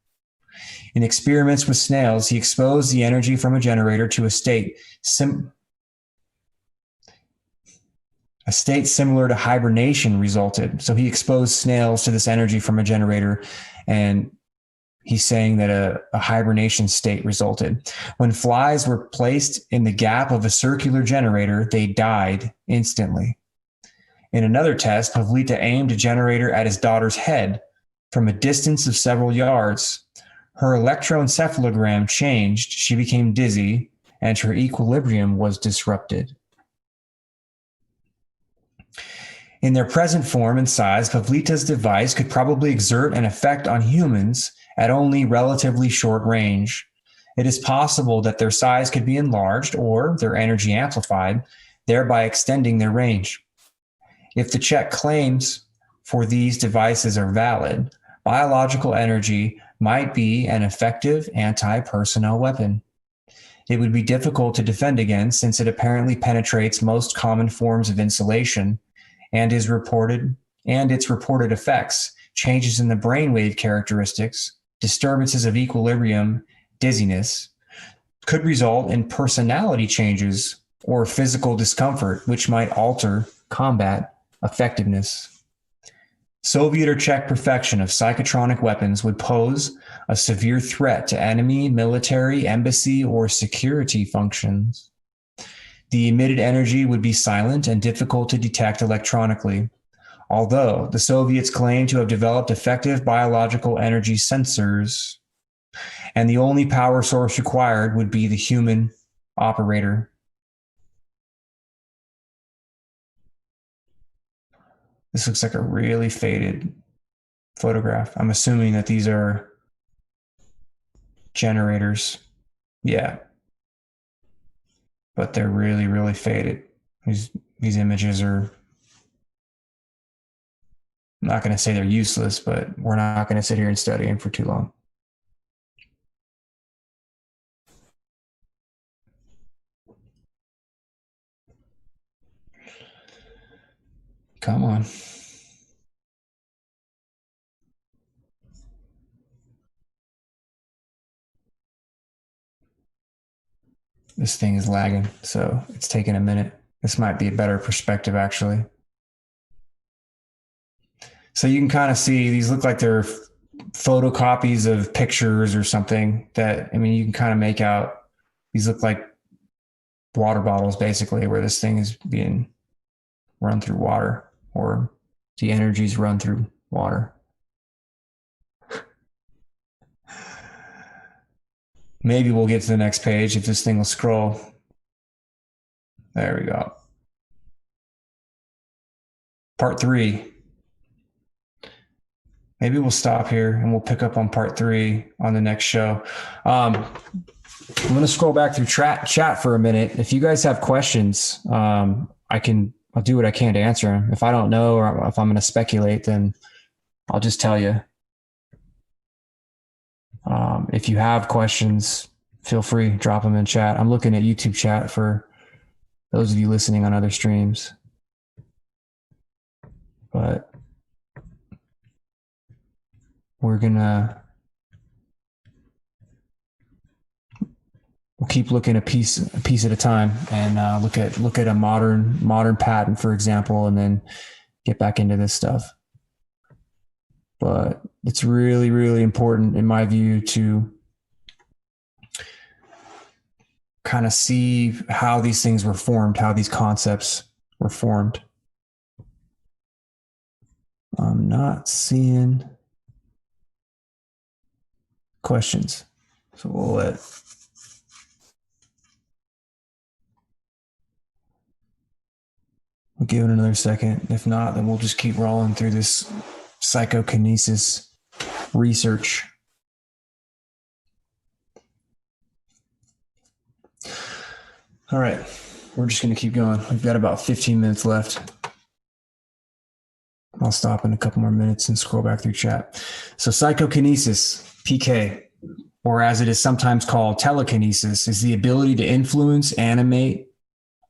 In experiments with snails, he exposed the energy from a generator to a state similar to hibernation resulted. So he exposed snails to this energy from a generator, and he's saying that a hibernation state resulted. When flies were placed in the gap of a circular generator, they died instantly. In another test, Pavlita aimed a generator at his daughter's head from a distance of several yards. Her electroencephalogram changed, she became dizzy, and her equilibrium was disrupted. In their present form and size, Pavlita's device could probably exert an effect on humans at only relatively short range. It is possible that their size could be enlarged or their energy amplified, thereby extending their range. If the Czech claims for these devices are valid, biological energy might be an effective anti-personnel weapon. It would be difficult to defend against, since it apparently penetrates most common forms of insulation, and its reported effects, changes in the brainwave characteristics, disturbances of equilibrium, dizziness, could result in personality changes or physical discomfort, which might alter combat effectiveness. Soviet or Czech perfection of psychotronic weapons would pose a severe threat to enemy, military, embassy, or security functions. The emitted energy would be silent and difficult to detect electronically, although the Soviets claim to have developed effective biological energy sensors, and the only power source required would be the human operator. This looks like a really faded photograph. I'm assuming that these are generators. Yeah. But they're really, really faded. These images are, I'm not going to say they're useless, but we're not going to sit here and study them for too long. Come on. This thing is lagging, so it's taking a minute. This might be a better perspective, actually. So you can kind of see these look like they're photocopies of pictures or something that, I mean, you can kind of make out, these look like water bottles, basically, where this thing is being run through water, or the energies run through water. Maybe we'll get to the next page if this thing will scroll. There we go. Part 3. Maybe we'll stop here and we'll pick up on part 3 on the next show. I'm going to scroll back through chat for a minute. If you guys have questions, I'll do what I can to answer them. If I don't know, or if I'm going to speculate, then I'll just tell you. If you have questions, feel free, drop them in chat. I'm looking at YouTube chat for those of you listening on other streams. But we'll keep looking a piece at a time, and look at a modern patent, for example, and then get back into this stuff. But it's really, really important, in my view, to kind of see how these things were formed, how these concepts were formed. I'm not seeing questions, so we'll give it another second. If not, then we'll just keep rolling through this psychokinesis research. All right, we're just going to keep going. We've got about 15 minutes left. I'll stop in a couple more minutes and scroll back through chat. So psychokinesis, PK, or as it is sometimes called telekinesis, is the ability to influence, animate,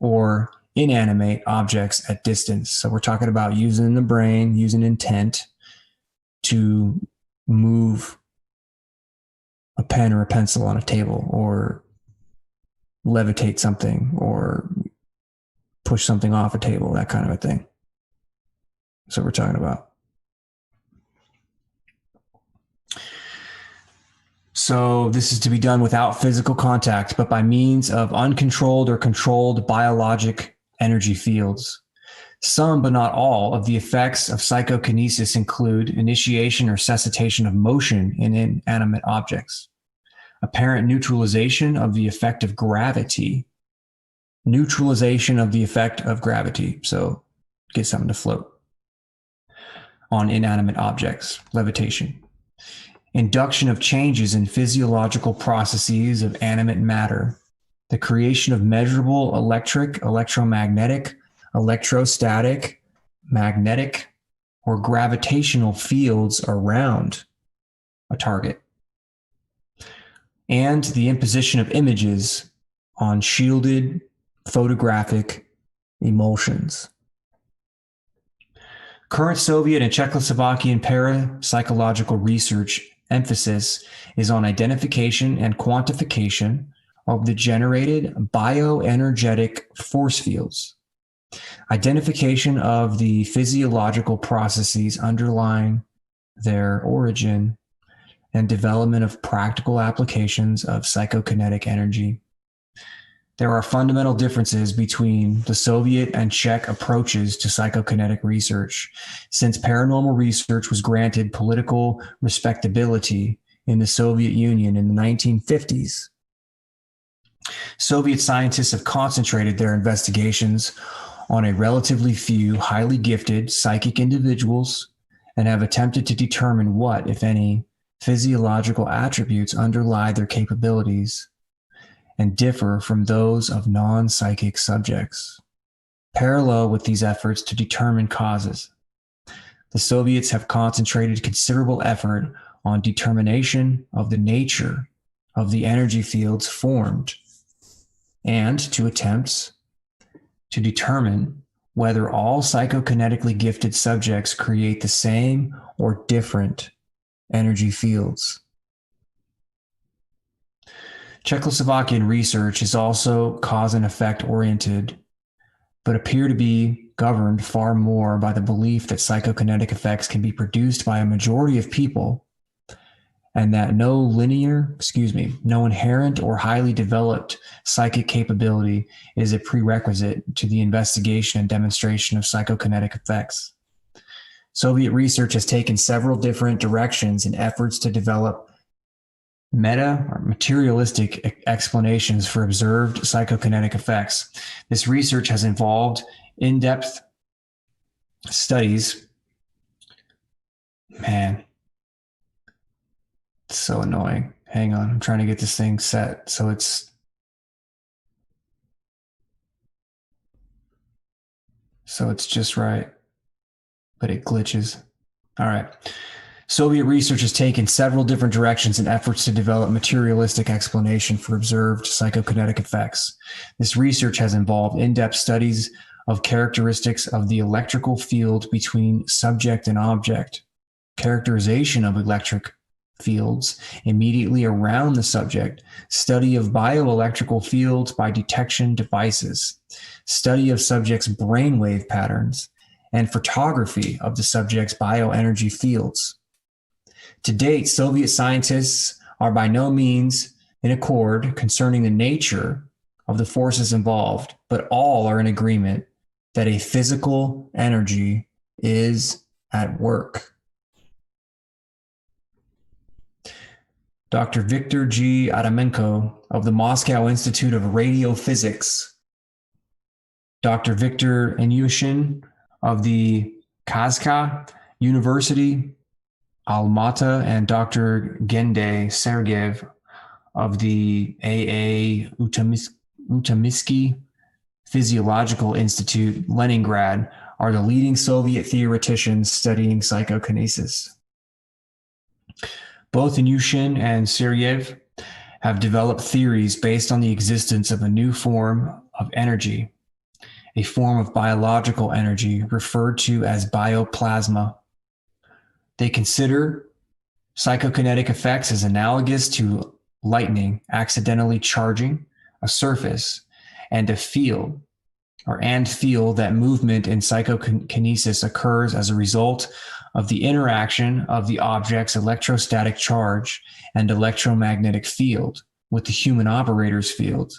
or inanimate objects at distance. So we're talking about using the brain, using intent to move a pen or a pencil on a table, or levitate something, or push something off a table, that kind of a thing. That's what we're talking about. So this is to be done without physical contact, but by means of uncontrolled or controlled biologic energy fields. Some, but not all, of the effects of psychokinesis include initiation or cessation of motion in inanimate objects, apparent neutralization of the effect of gravity, so get something to float on inanimate objects, levitation, induction of changes in physiological processes of animate matter, the creation of measurable electric, electromagnetic, electrostatic, magnetic, or gravitational fields around a target, and the imposition of images on shielded photographic emulsions. Current Soviet and Czechoslovakian parapsychological research emphasis is on identification and quantification of the generated bioenergetic force fields, identification of the physiological processes underlying their origin, and development of practical applications of psychokinetic energy. There are fundamental differences between the Soviet and Czech approaches to psychokinetic research, since paranormal research was granted political respectability in the Soviet Union in the 1950s. Soviet scientists have concentrated their investigations on a relatively few highly gifted psychic individuals and have attempted to determine what, if any, physiological attributes underlie their capabilities and differ from those of non-psychic subjects. Parallel with these efforts to determine causes, the Soviets have concentrated considerable effort on determination of the nature of the energy fields formed, and to attempts to determine whether all psychokinetically gifted subjects create the same or different energy fields. Czechoslovakian research is also cause and effect oriented, but appear to be governed far more by the belief that psychokinetic effects can be produced by a majority of people, and that no inherent or highly developed psychic capability is a prerequisite to the investigation and demonstration of psychokinetic effects. Soviet research has taken several different directions in efforts to develop meta or materialistic explanations for observed psychokinetic effects. This research has involved in-depth studies. Man, it's so annoying. Hang on, I'm trying to get this thing set so it's just right, but it glitches. All right. Soviet research has taken several different directions in efforts to develop materialistic explanation for observed psychokinetic effects. This research has involved in-depth studies of characteristics of the electrical field between subject and object, characterization of electric fields immediately around the subject, study of bioelectrical fields by detection devices, study of subjects' brainwave patterns, and photography of the subject's bioenergy fields. To date, Soviet scientists are by no means in accord concerning the nature of the forces involved, but all are in agreement that a physical energy is at work. Dr. Viktor G. Adamenko of the Moscow Institute of Radiophysics, Dr. Viktor Ilyushin of the Kazakh University, Almaty, and Dr. Gennady Sergeyev of the A.A. Utomsky Physiological Institute, Leningrad, are the leading Soviet theoreticians studying psychokinesis. Both Ilyushin and Sergeyev have developed theories based on the existence of a new form of energy, a form of biological energy referred to as bioplasma. They consider psychokinetic effects as analogous to lightning accidentally charging a surface and feel that movement in psychokinesis occurs as a result of the interaction of the object's electrostatic charge and electromagnetic field with the human operator's field.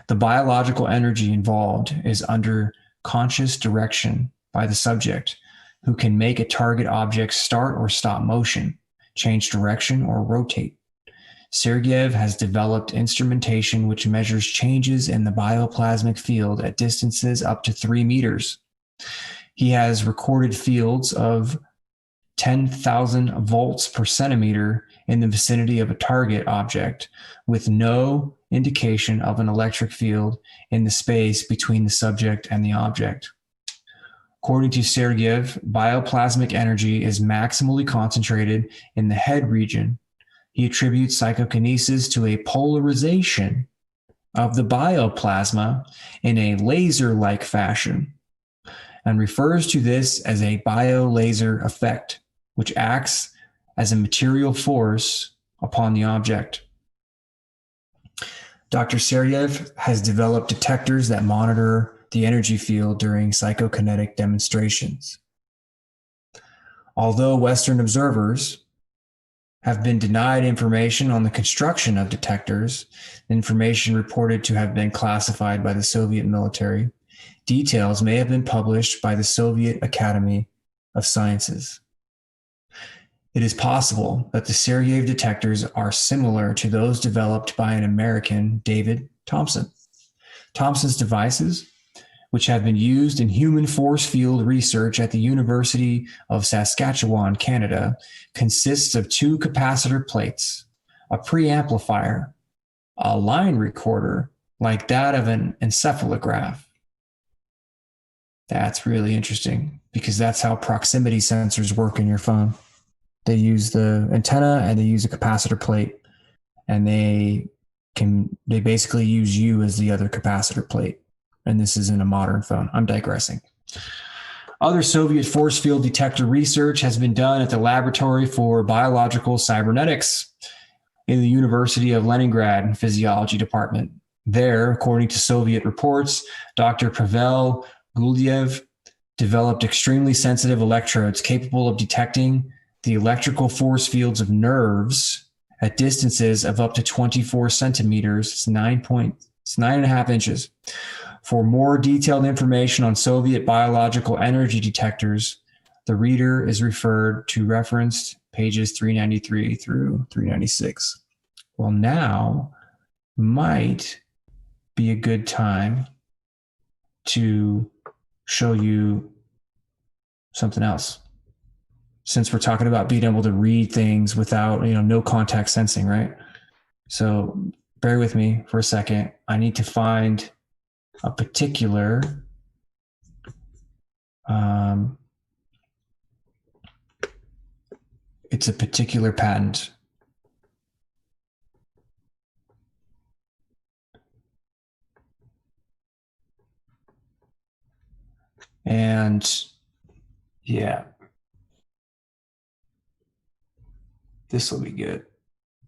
The biological energy involved is under conscious direction by the subject, who can make a target object start or stop motion, change direction, or rotate. Sergeyev has developed instrumentation which measures changes in the bioplasmic field at distances up to 3 meters. He has recorded fields of 10,000 volts per centimeter in the vicinity of a target object, with no indication of an electric field in the space between the subject and the object. According to Sergeyev, bioplasmic energy is maximally concentrated in the head region. He attributes psychokinesis to a polarization of the bioplasma in a laser-like fashion and refers to this as a biolaser effect, which acts as a material force upon the object. Dr. Sergeyev has developed detectors that monitor the energy field during psychokinetic demonstrations. Although Western observers have been denied information on the construction of detectors, information reported to have been classified by the Soviet military, details may have been published by the Soviet Academy of Sciences. It is possible that the Sergeyev detectors are similar to those developed by an American, David Thompson. Thompson's devices, which have been used in human force field research at the University of Saskatchewan, Canada, consists of 2 capacitor plates, a preamplifier, a line recorder like that of an encephalograph. That's really interesting because that's how proximity sensors work in your phone. They use the antenna and they use a capacitor plate, and they basically use you as the other capacitor plate. And this is in a modern phone. I'm digressing. Other Soviet force field detector research has been done at the Laboratory for Biological Cybernetics in the University of Leningrad Physiology Department. There, according to Soviet reports, Dr. Pavel Gulyev developed extremely sensitive electrodes capable of detecting the electrical force fields of nerves at distances of up to 24 centimeters, it's 9.5 inches. For more detailed information on Soviet biological energy detectors, the reader is referred to referenced pages 393 through 396. Well, now might be a good time to show you something else. Since we're talking about being able to read things without, no contact sensing, right? So bear with me for a second. I need to find a particular it's a particular patent. And yeah, this will be good.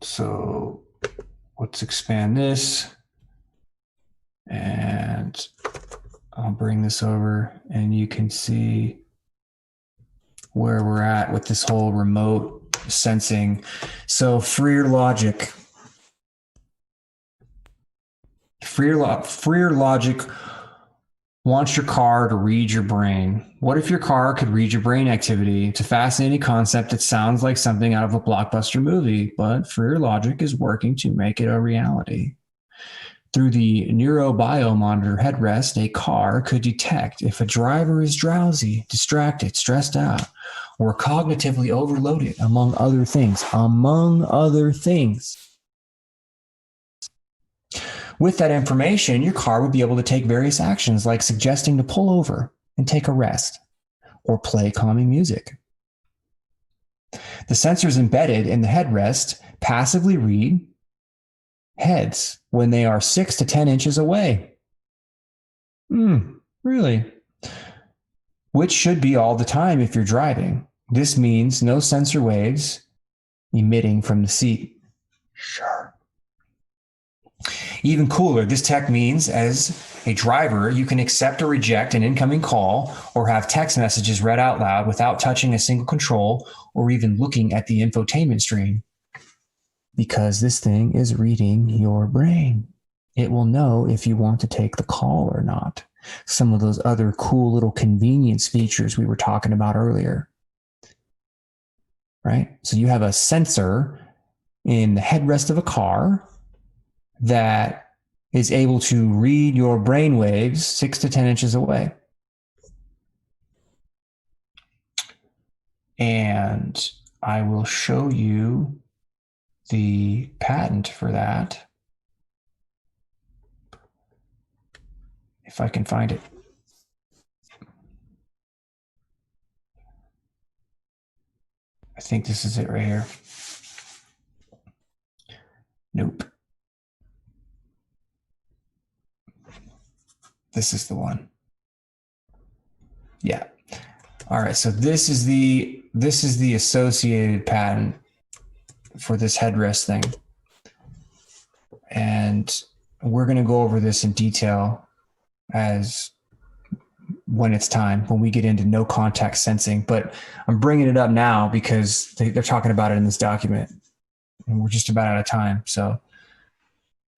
So let's expand this, and I'll bring this over, and you can see where we're at with this whole remote sensing. So freer logic wants your car to read your brain. What if your car could read your brain activity? It's a fascinating concept that sounds like something out of a blockbuster movie, but freer logic is working to make it a reality. Through the neurobio-monitor headrest, a car could detect if a driver is drowsy, distracted, stressed out, or cognitively overloaded, among other things. With that information, your car would be able to take various actions like suggesting to pull over and take a rest or play calming music. The sensors embedded in the headrest passively read heads when they are 6 to 10 inches away. Really? Which should be all the time if you're driving. This means no sensor waves emitting from the seat. Sure. Even cooler, this tech means as a driver, you can accept or reject an incoming call or have text messages read out loud without touching a single control or even looking at the infotainment screen. Because this thing is reading your brain. It will know if you want to take the call or not. Some of those other cool little convenience features we were talking about earlier. Right? So you have a sensor in the headrest of a car that is able to read your brain waves 6 to 10 inches away. And I will show you the patent for that, if I can find it. I think this is it right here. Nope. This is the one. Yeah. All right. So this is the associated patent for this headrest thing. And we're going to go over this in detail as when it's time, when we get into no contact sensing. But I'm bringing it up now because they're talking about it in this document. And we're just about out of time. So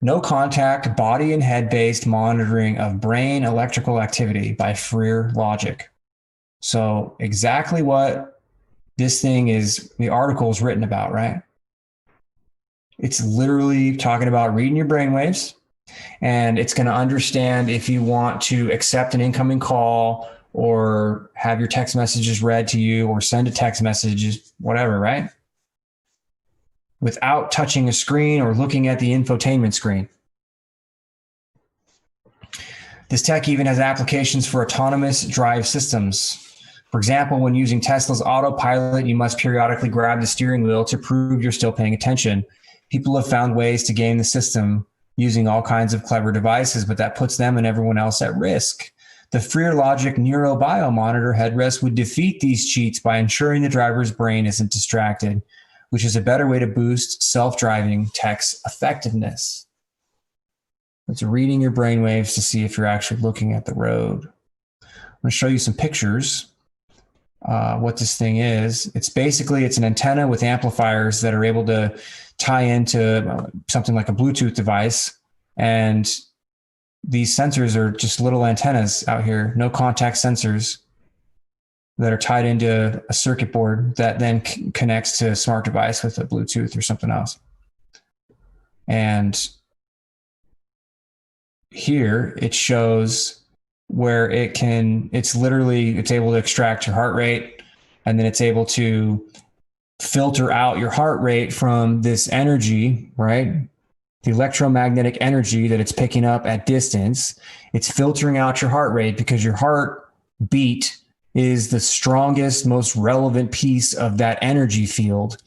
no contact, body and head-based monitoring of brain electrical activity by freer logic. So exactly what this thing is, the article is written about, right? It's literally talking about reading your brainwaves, and it's going to understand if you want to accept an incoming call or have your text messages read to you or send a text message, whatever, right? Without touching a screen or looking at the infotainment screen. This tech even has applications for autonomous drive systems. For example, when using Tesla's autopilot, you must periodically grab the steering wheel to prove you're still paying attention. People have found ways to game the system using all kinds of clever devices, but that puts them and everyone else at risk. The freer logic neurobio-monitor headrest would defeat these cheats by ensuring the driver's brain isn't distracted, which is a better way to boost self-driving tech's effectiveness. It's reading your brainwaves to see if you're actually looking at the road. I'm going to show you some pictures. What this thing is. It's an antenna with amplifiers that are able to tie into something like a Bluetooth device. And these sensors are just little antennas out here, no contact sensors that are tied into a circuit board that then connects to a smart device with a Bluetooth or something else. And here it shows where it's able to extract your heart rate, and then it's able to filter out your heart rate from this energy, right? The electromagnetic energy that it's picking up at distance. It's filtering out your heart rate because your heart beat is the strongest, most relevant piece of that energy field.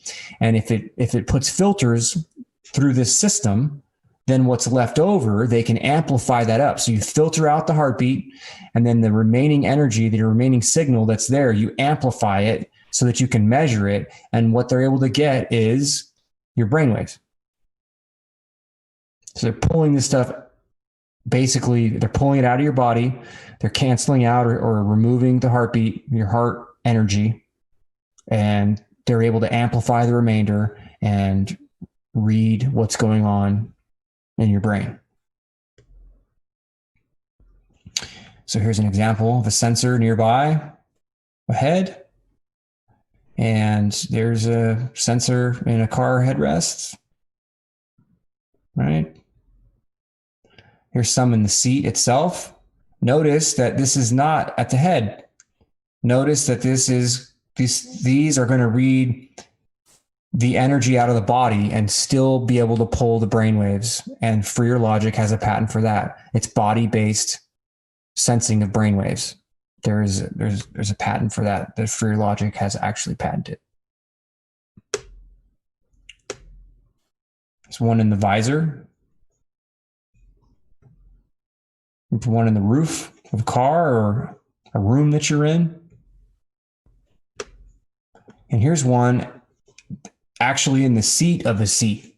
And if it puts filters through this system, then what's left over, they can amplify that up. So you filter out the heartbeat, and then the remaining energy, the remaining signal that's there, you amplify it so that you can measure it. And what they're able to get is your brainwaves. So they're pulling this stuff, basically, they're pulling it out of your body. They're canceling out or removing the heartbeat, your heart energy, and they're able to amplify the remainder and read what's going on in your brain. So here's an example of a sensor nearby, ahead, and there's a sensor in a car headrest, right? Here's some in the seat itself. Notice that this is not at the head. Notice that these are going to read the energy out of the body and still be able to pull the brainwaves. And Freer Logic has a patent for that. It's body-based sensing of brainwaves. There's a patent for that Freer Logic has actually patented. There's one in the visor. One in the roof of a car or a room that you're in. And here's one actually in the seat of a seat.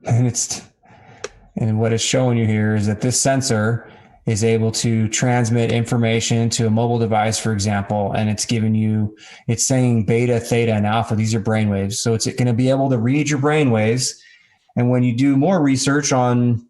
And what it's showing you here is that this sensor is able to transmit information to a mobile device, for example, and it's saying beta, theta, and alpha. These are brainwaves. So it's going to be able to read your brainwaves. And when you do more research on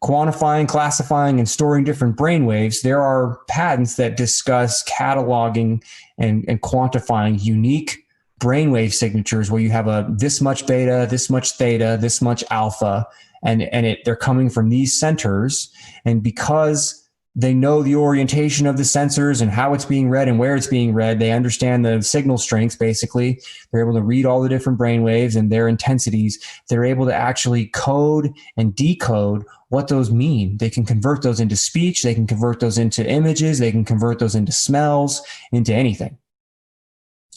quantifying, classifying, and storing different brainwaves, there are patents that discuss cataloging and quantifying unique brainwave signatures where you have this much beta, this much theta, this much alpha, and they're coming from these centers. And because they know the orientation of the sensors and how it's being read and where it's being read, they understand the signal strengths, basically. They're able to read all the different brainwaves and their intensities. They're able to actually code and decode what those mean. They can convert those into speech. They can convert those into images. They can convert those into smells, into anything.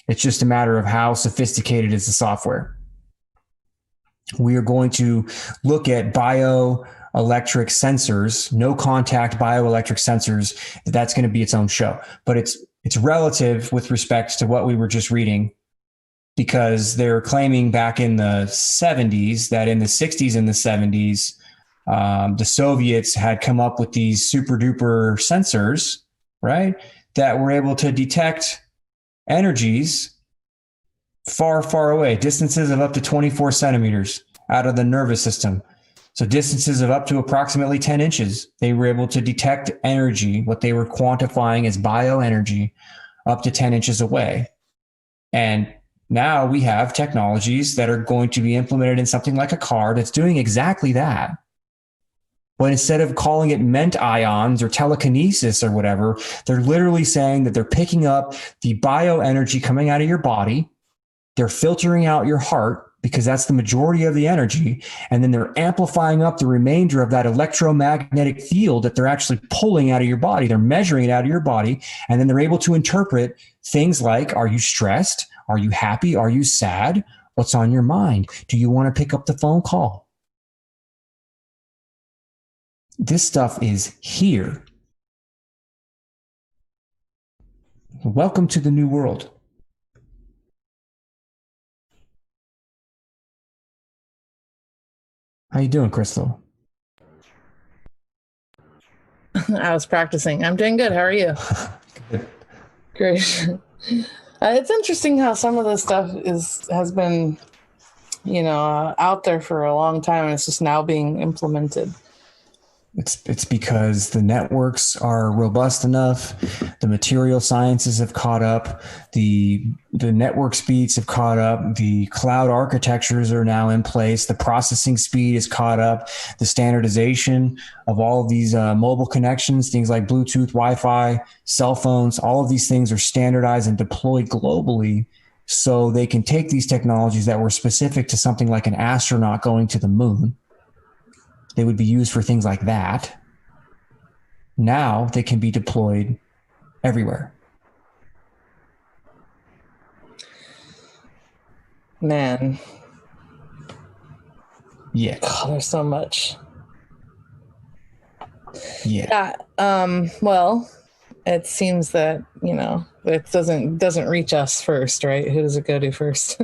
It's just a matter of how sophisticated is the software. We are going to look at bioelectric sensors, no contact bioelectric sensors. That's going to be its own show, but it's relative with respect to what we were just reading, because they're claiming back in the 70s that in the 60s and the 70s, the Soviets had come up with these super duper sensors, right? That were able to detect energies far, far away, distances of up to 24 centimeters out of the nervous system. So distances of up to approximately 10 inches, they were able to detect energy, what they were quantifying as bioenergy, up to 10 inches away. And now we have technologies that are going to be implemented in something like a car that's doing exactly that. But instead of calling it ment ions or telekinesis or whatever, they're literally saying that they're picking up the bioenergy coming out of your body. They're filtering out your heart because that's the majority of the energy. And then they're amplifying up the remainder of that electromagnetic field that they're actually pulling out of your body. They're measuring it out of your body. And then they're able to interpret things like, are you stressed? Are you happy? Are you sad? What's on your mind? Do you want to pick up the phone call? This stuff is here. Welcome to the new world. How you doing, Crystal? I was practicing. I'm doing good. How are you? Good. Great. It's interesting how some of this stuff has been, out there for a long time, and it's just now being implemented. It's because the networks are robust enough, the material sciences have caught up, the network speeds have caught up, the cloud architectures are now in place, the processing speed is caught up, the standardization of all of these mobile connections, things like Bluetooth, Wi-Fi, cell phones, all of these things are standardized and deployed globally So they can take these technologies that were specific to something like an astronaut going to the moon. They would be used for things like that. Now they can be deployed everywhere. Man. Yeah. God, there's so much. Yeah. Well, it seems that, it doesn't reach us first, right? Who does it go to first?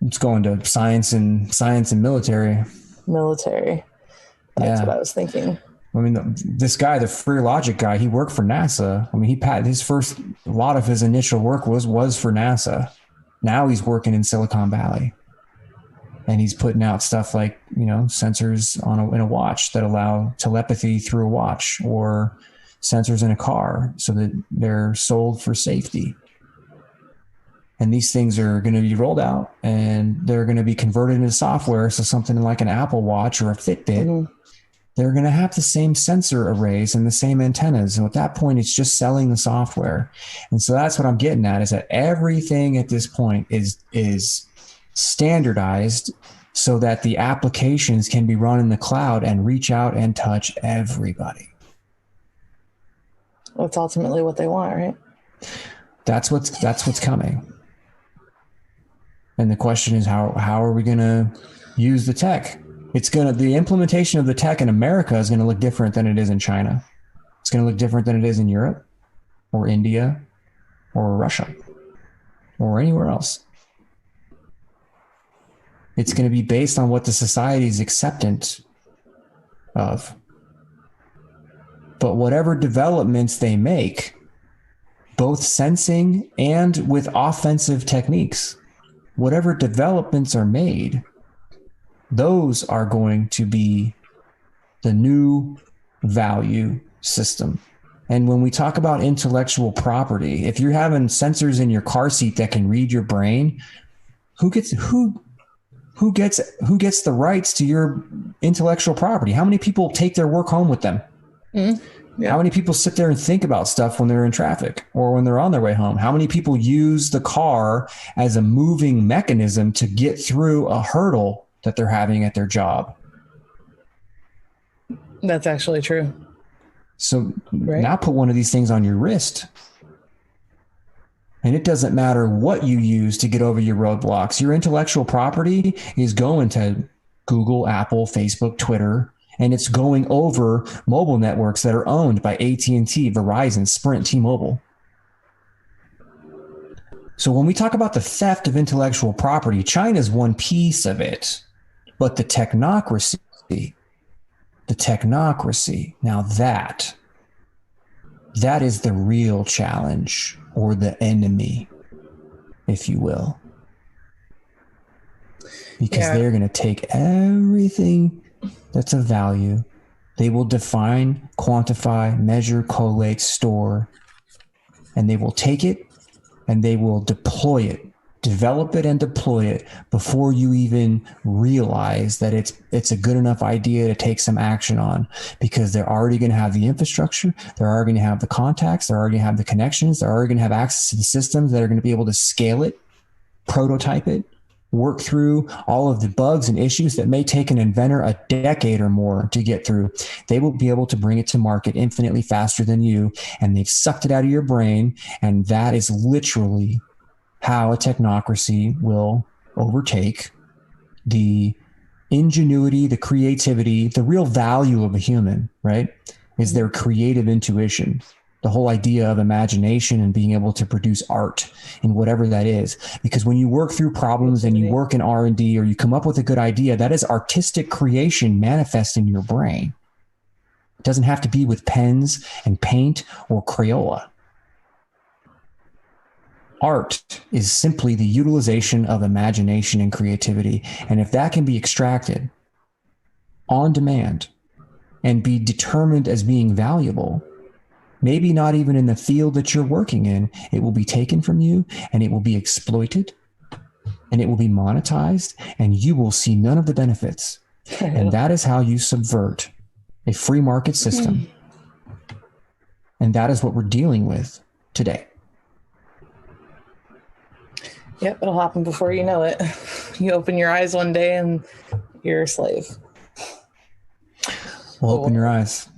It's going to science and military. Military. That's what I was thinking. I mean, this guy, the free logic guy, he worked for NASA. I mean, a lot of his initial work was for NASA. Now he's working in Silicon Valley, and he's putting out stuff like, sensors in a watch that allow telepathy through a watch, or sensors in a car so that they're sold for safety. And these things are going to be rolled out, and they're going to be converted into software. So something like an Apple Watch or a Fitbit, they're going to have the same sensor arrays and the same antennas. And at that point, it's just selling the software. And so that's what I'm getting at, is that everything at this point is standardized so that the applications can be run in the cloud and reach out and touch everybody. That's ultimately what they want, right? That's what's coming. And the question is, how are we going to use the tech? The implementation of the tech in America is going to look different than it is in China. It's going to look different than it is in Europe or India or Russia or anywhere else. It's going to be based on what the society's acceptance of. But whatever developments they make, both sensing and with offensive techniques, whatever developments are made, those are going to be the new value system. And when we talk about intellectual property, if you're having sensors in your car seat that can read your brain, who gets the rights to your intellectual property? How many people take their work home with them? Yeah. How many people sit there and think about stuff when they're in traffic or when they're on their way home? How many people use the car as a moving mechanism to get through a hurdle that they're having at their job? That's actually true. So now put one of these things on your wrist. And it doesn't matter what you use to get over your roadblocks. Your intellectual property is going to Google, Apple, Facebook, Twitter, and it's going over mobile networks that are owned by AT&T, Verizon, Sprint, T-Mobile. So when we talk about the theft of intellectual property, China's one piece of it. But the technocracy, now that is the real challenge, or the enemy, if you will. Because they're going to take everything that's of value. They will define, quantify, measure, collate, store, and they will take it and they will deploy it, develop it and deploy it before you even realize that it's a good enough idea to take some action on, because they're already going to have the infrastructure, they're already going to have the contacts, they're already going to have the connections, they're already going to have access to the systems that are going to be able to scale it, prototype it, work through all of the bugs and issues that may take an inventor a decade or more to get through. They will be able to bring it to market infinitely faster than you, and they've sucked it out of your brain, and that is literally how a technocracy will overtake the ingenuity, the creativity, the real value of a human, right? Is their creative intuition. The whole idea of imagination and being able to produce art in whatever that is. Because when you work through problems and you work in R&D, or you come up with a good idea, that is artistic creation manifest in your brain. It doesn't have to be with pens and paint or Crayola. Art is simply the utilization of imagination and creativity. And if that can be extracted on demand and be determined as being valuable, maybe not even in the field that you're working in, it will be taken from you and it will be exploited and it will be monetized and you will see none of the benefits. And that is how you subvert a free market system. And that is what we're dealing with today. Yep, it'll happen before you know it. You open your eyes one day and you're a slave. Well, open your eyes.